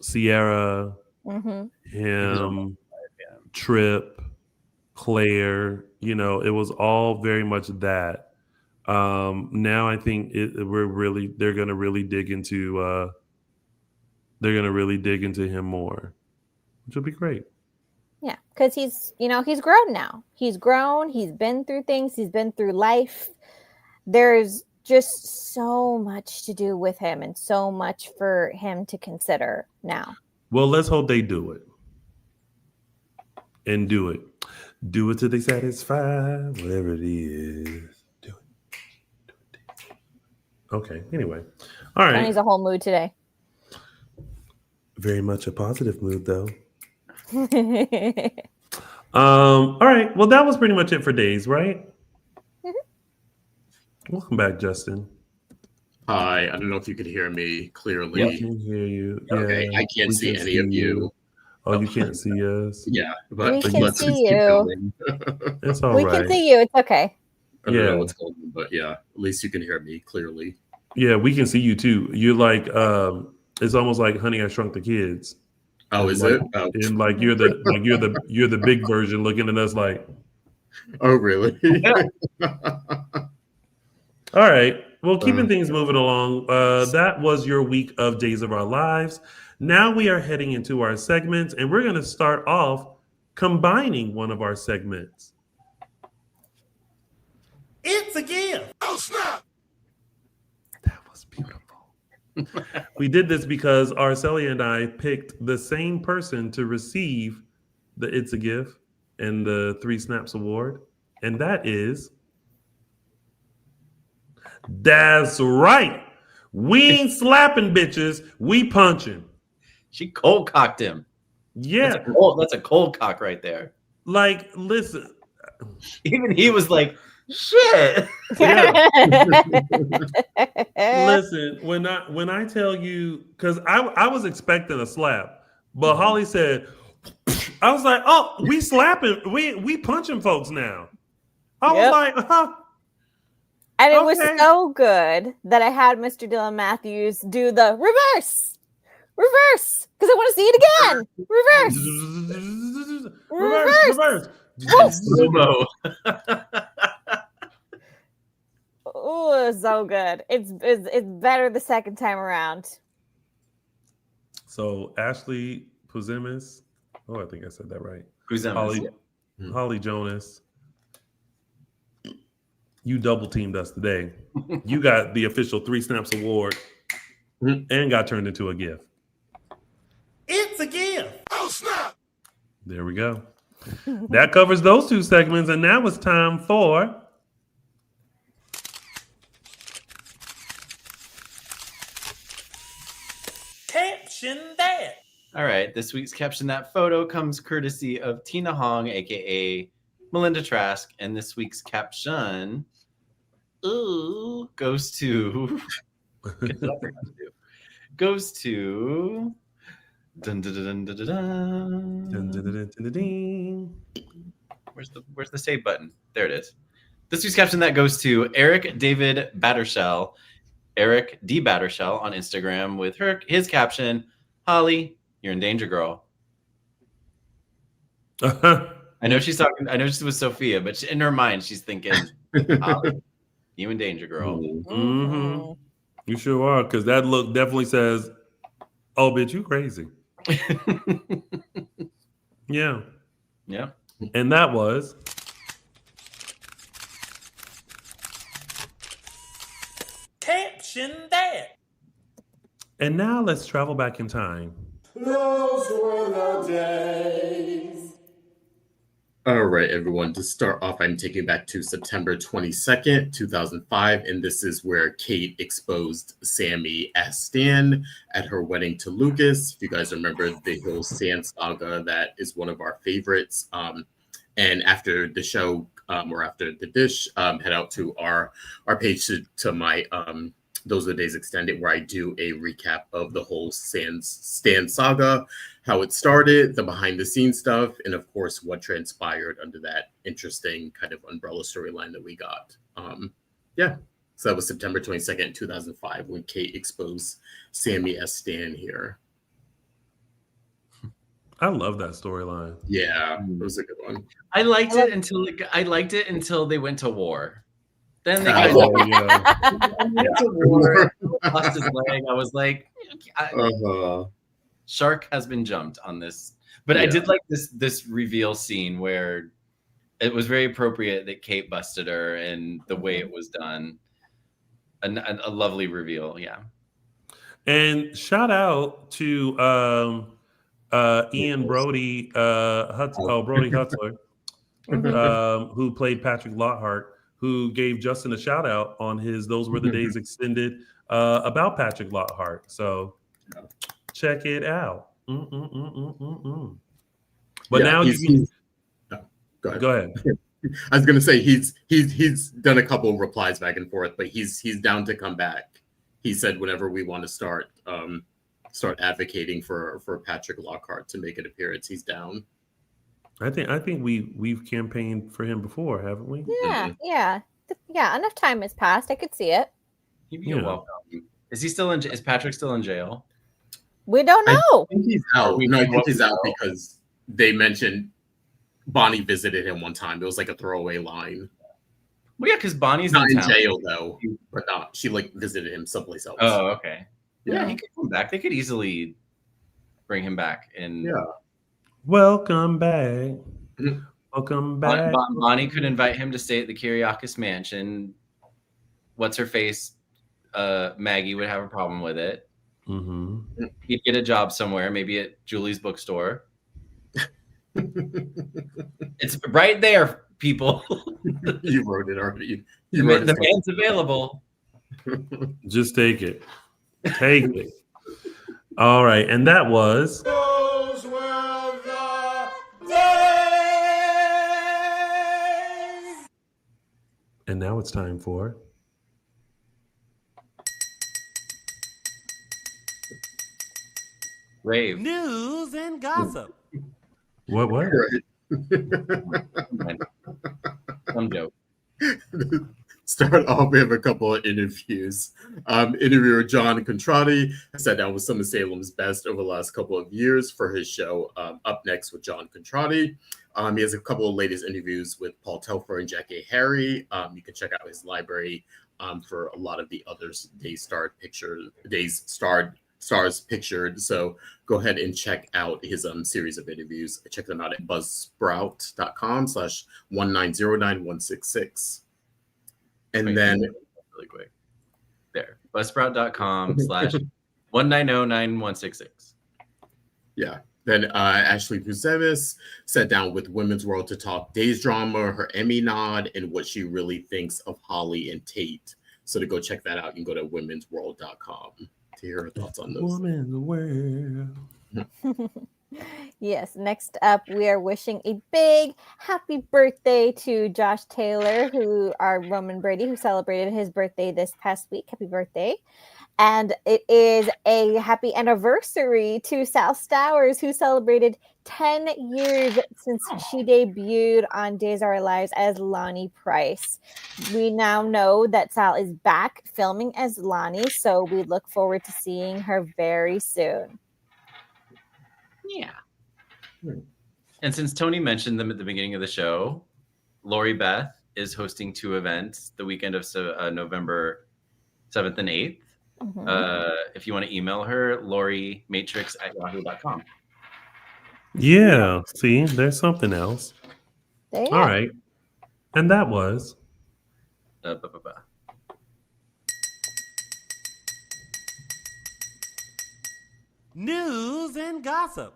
Sierra, him, Trip, Claire. You know, it was all very much that. Now I think they're gonna really dig into him more, which will be great. Yeah, because he's grown now. He's grown. He's been through things. He's been through life. There's just so much to do with him and so much for him to consider now. Well, let's hope they do it. And do it. Do it till they satisfy, whatever it is. Do it. Okay, anyway. All right. Johnny's a whole mood today. Very much a positive mood, though. All right. Well, that was pretty much it for days, right? Welcome back, Justin. Hi. I don't know if you could hear me clearly. Yeah, I can hear you. Okay. Yeah, I can't see any of you. Oh, you can't see us? Yeah, but we can let's see just keep you. going. It's all we right. can see you. It's okay. I don't know what's going on, but yeah, at least you can hear me clearly. Yeah, we can see you too. You're like, it's almost like Honey, I Shrunk the Kids. Oh, is like, it? Oh. And like you're the big version looking at us like. Oh, really? All right. Well, keeping things moving along. That was your week of Days of Our Lives. Now we are heading into our segments, and we're going to start off combining one of our segments. It's a gift. Oh, snap. That was beautiful. We did this because Araceli and I picked the same person to receive the It's a Gift and the 3 Snaps Award, and that is... That's right. We ain't slapping bitches. We punching. She cold cocked him. Yeah. That's a cold cock right there. Like, listen. Even he was like, shit. Yeah. Listen, when I tell you, because I was expecting a slap, but Holly said, I was like, oh, we slapping, we punching folks now. I was like, And it was so good that I had Mr. Dylan Matthews do the reverse, because I want to see it again. Reverse. Slow-mo. Oh, it's so good. It's better the second time around. So Ashley Puzimis, I think I said that right. Puzimis, Holly Jonas. You double teamed us today. You got the official 3 Snaps Award and got turned into a gift. It's a gift. Oh, snap. There we go. That covers those 2 segments. And now it's time for... Caption That. All right. This week's Caption That photo comes courtesy of Tina Hong, a.k.a. Melinda Trask. And this week's caption... goes to dun, dun, dun, dun, dun, dun. Where's the save button? There it is. This week's caption that goes to Eric David Battershell, Eric D Battershell on Instagram with his caption, Holly, you're in danger, girl. I know she's talking. I know she's with Sophia, but in her mind, she's thinking, Holly, you in danger, girl. Mm-hmm. You sure are, because that look definitely says, "Oh, bitch, you crazy." Yeah. Yeah. And that was action that. And now let's travel back in time. Those were the days. All right, everyone. To start off, I'm taking back to September 22nd, 2005, and this is where Kate exposed Sammy as Stan at her wedding to Lucas. If you guys remember the whole Stan saga, that is one of our favorites. And after the show, or after the dish, head out to our page to my Those Are the Days Extended, where I do a recap of the whole Stan saga, how it started, the behind the scenes stuff, and of course what transpired under that interesting kind of umbrella storyline that we got. Yeah, so that was September 22nd, 2005, when Kate exposed Sammy as Stan here. I love that storyline. Yeah, it was a good one. I liked it until they went to war. Then they got went to war, lost his leg. I was like, shark has been jumped on this. But I did like this reveal scene where it was very appropriate that Kate busted her and the way it was done. A lovely reveal, yeah. And shout out to Ian Brody, Brody Hutzler, who played Patrick Lockhart, who gave Justin a shout out on his Those Were the Days Extended about Patrick Lockhart. So check it out. But now you can go ahead. I was gonna say he's done a couple of replies back and forth, but he's down to come back. He said whenever we want to start advocating for Patrick Lockhart to make an appearance, he's down. I think we've campaigned for him before, haven't we? Yeah. Enough time has passed. I could see it. He'd be welcome. Is Patrick still in jail? We don't know. I think he's out. No, I think he's out because they mentioned Bonnie visited him one time. It was like a throwaway line. Well, yeah, because Bonnie's not in jail though, but not. She visited him someplace else. Oh, okay. Yeah, he could come back. They could easily bring him back. And welcome back. Welcome back. Bonnie could invite him to stay at the Kiriakis mansion. What's her face? Maggie would have a problem with it. Mm-hmm. He'd get a job somewhere, maybe at Julie's bookstore. It's right there, people. You wrote it already. The man's available. Just take it. Take it. All right, and that was Those were the days. And now it's time for Rave news and gossip. What? Some joke. Start off, we have a couple of interviews. Interviewer John Contratti sat down with some of Salem's best over the last couple of years for his show Up Next with John Contratti. He has a couple of latest interviews with Paul Telfer and Jackie Harry. You can check out his library for a lot of the other stars pictured. So go ahead and check out his series of interviews. Check them out at buzzsprout.com/1909166. And then really quick there, buzzsprout.com/1909166. Yeah. Then Ashley Buzemis sat down with Women's World to talk Days drama, her Emmy nod, and what she really thinks of Holly and Tate. So to go check that out, you can go to womensworld.com to hear her thoughts on those. Woman's World. Yes, next up, we are wishing a big happy birthday to Josh Taylor, our Roman Brady, who celebrated his birthday this past week. Happy birthday. And it is a happy anniversary to Sal Stowers, who celebrated 10 years since she debuted on Days of Our Lives as Lonnie Price. We now know that Sal is back filming as Lonnie, so we look forward to seeing her very soon. Yeah. And since Tony mentioned them at the beginning of the show, Lori Beth is hosting 2 events the weekend of November 7th and 8th. Mm-hmm. If you want to email her, lorimatrix@yahoo.com. Yeah, see, there's something else. All right. And that was news and gossip.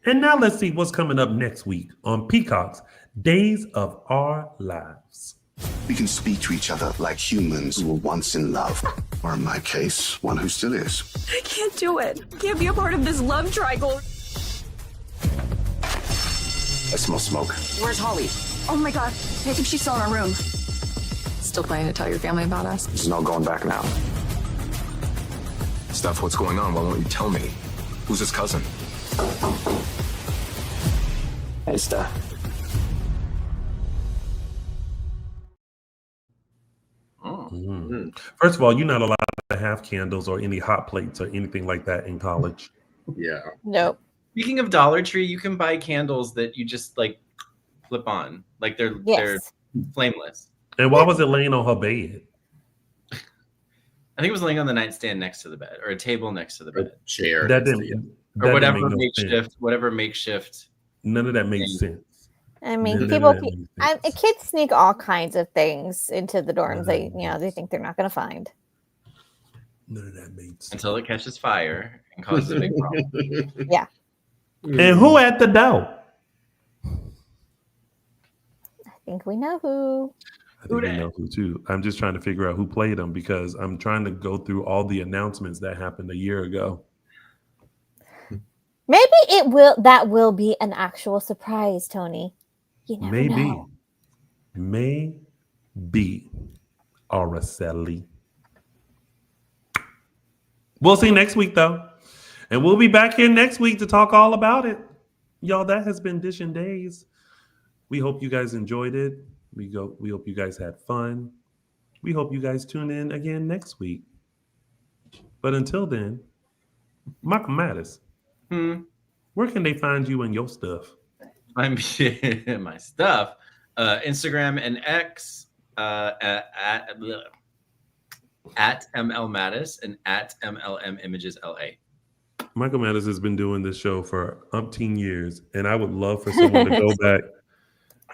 And now let's see what's coming up next week on Peacock's Days of Our Lives. We can speak to each other like humans who were once in love. Or in my case, one who still is. I can't do it. I can't be a part of this love triangle. I smell smoke. Where's Holly? Oh my god, I think she's still in her room. Still planning to tell your family about us? There's no going back now. Steph, what's going on? Why won't you tell me? Who's his cousin? Hey, Steph. First of all, you're not allowed to have candles or any hot plates or anything like that in college. Yeah. Nope. Speaking of Dollar Tree, you can buy candles that you just like flip on, like they're Yes. flameless. And why was it laying on her bed? I think it was laying on the nightstand next to the bed, or a table next to the A bed, chair. That next to didn't, you. that or didn't whatever make no sense. makeshift. None of that makes sense. I mean, None of people, that makes sense. kids sneak all kinds of things into the dorms. They think they're not going to find. None of that makes sense. Until it catches fire and causes a big problem. Yeah. And who at the door? I think we know who. I think we know who too. I'm just trying to figure out who played them because I'm trying to go through all the announcements that happened a year ago. Maybe that will be an actual surprise, Tony. You never know. Maybe Araceli. We'll see next week though. And we'll be back here next week to talk all about it. Y'all, that has been Dishin Days. We hope you guys enjoyed it. We hope you guys had fun. We hope you guys tune in again next week. But until then, Michael Mattis, where can they find you and your stuff? My stuff, Instagram and X at ML Mattis and at MLM Images LA. Michael Mattis has been doing this show for umpteen years, and I would love for someone to go back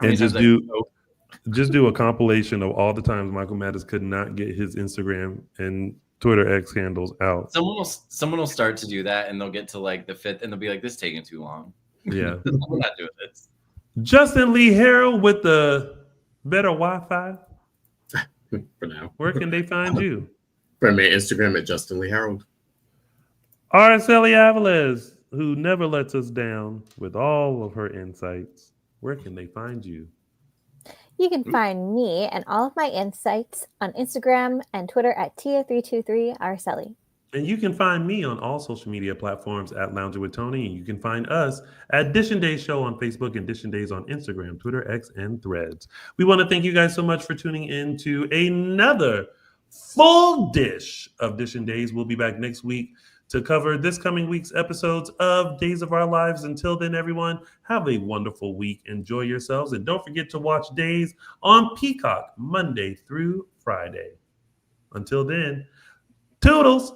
and just do a compilation of all the times Michael Mattis could not get his Instagram and Twitter X handles out. Someone will start to do that, and they'll get to like the fifth, and they'll be like, "This is taking too long." Yeah, I'm not doing this. Justin Lee Hareld with the better Wi-Fi. For now. Where can they find you? For my Instagram at Justin Lee Hareld. Araceli Aviles, who never lets us down with all of her insights. Where can they find you? You can find me and all of my insights on Instagram and Twitter at Tia323 Araceli. And you can find me on all social media platforms at Lounging with Tony. And you can find us at Dishin Days Show on Facebook and Dishin Days on Instagram, Twitter, X, and Threads. We want to thank you guys so much for tuning in to another full dish of Dishin Days. We'll be back next week to cover this coming week's episodes of Days of Our Lives. Until then, everyone, have a wonderful week. Enjoy yourselves. And don't forget to watch Days on Peacock Monday through Friday. Until then, toodles.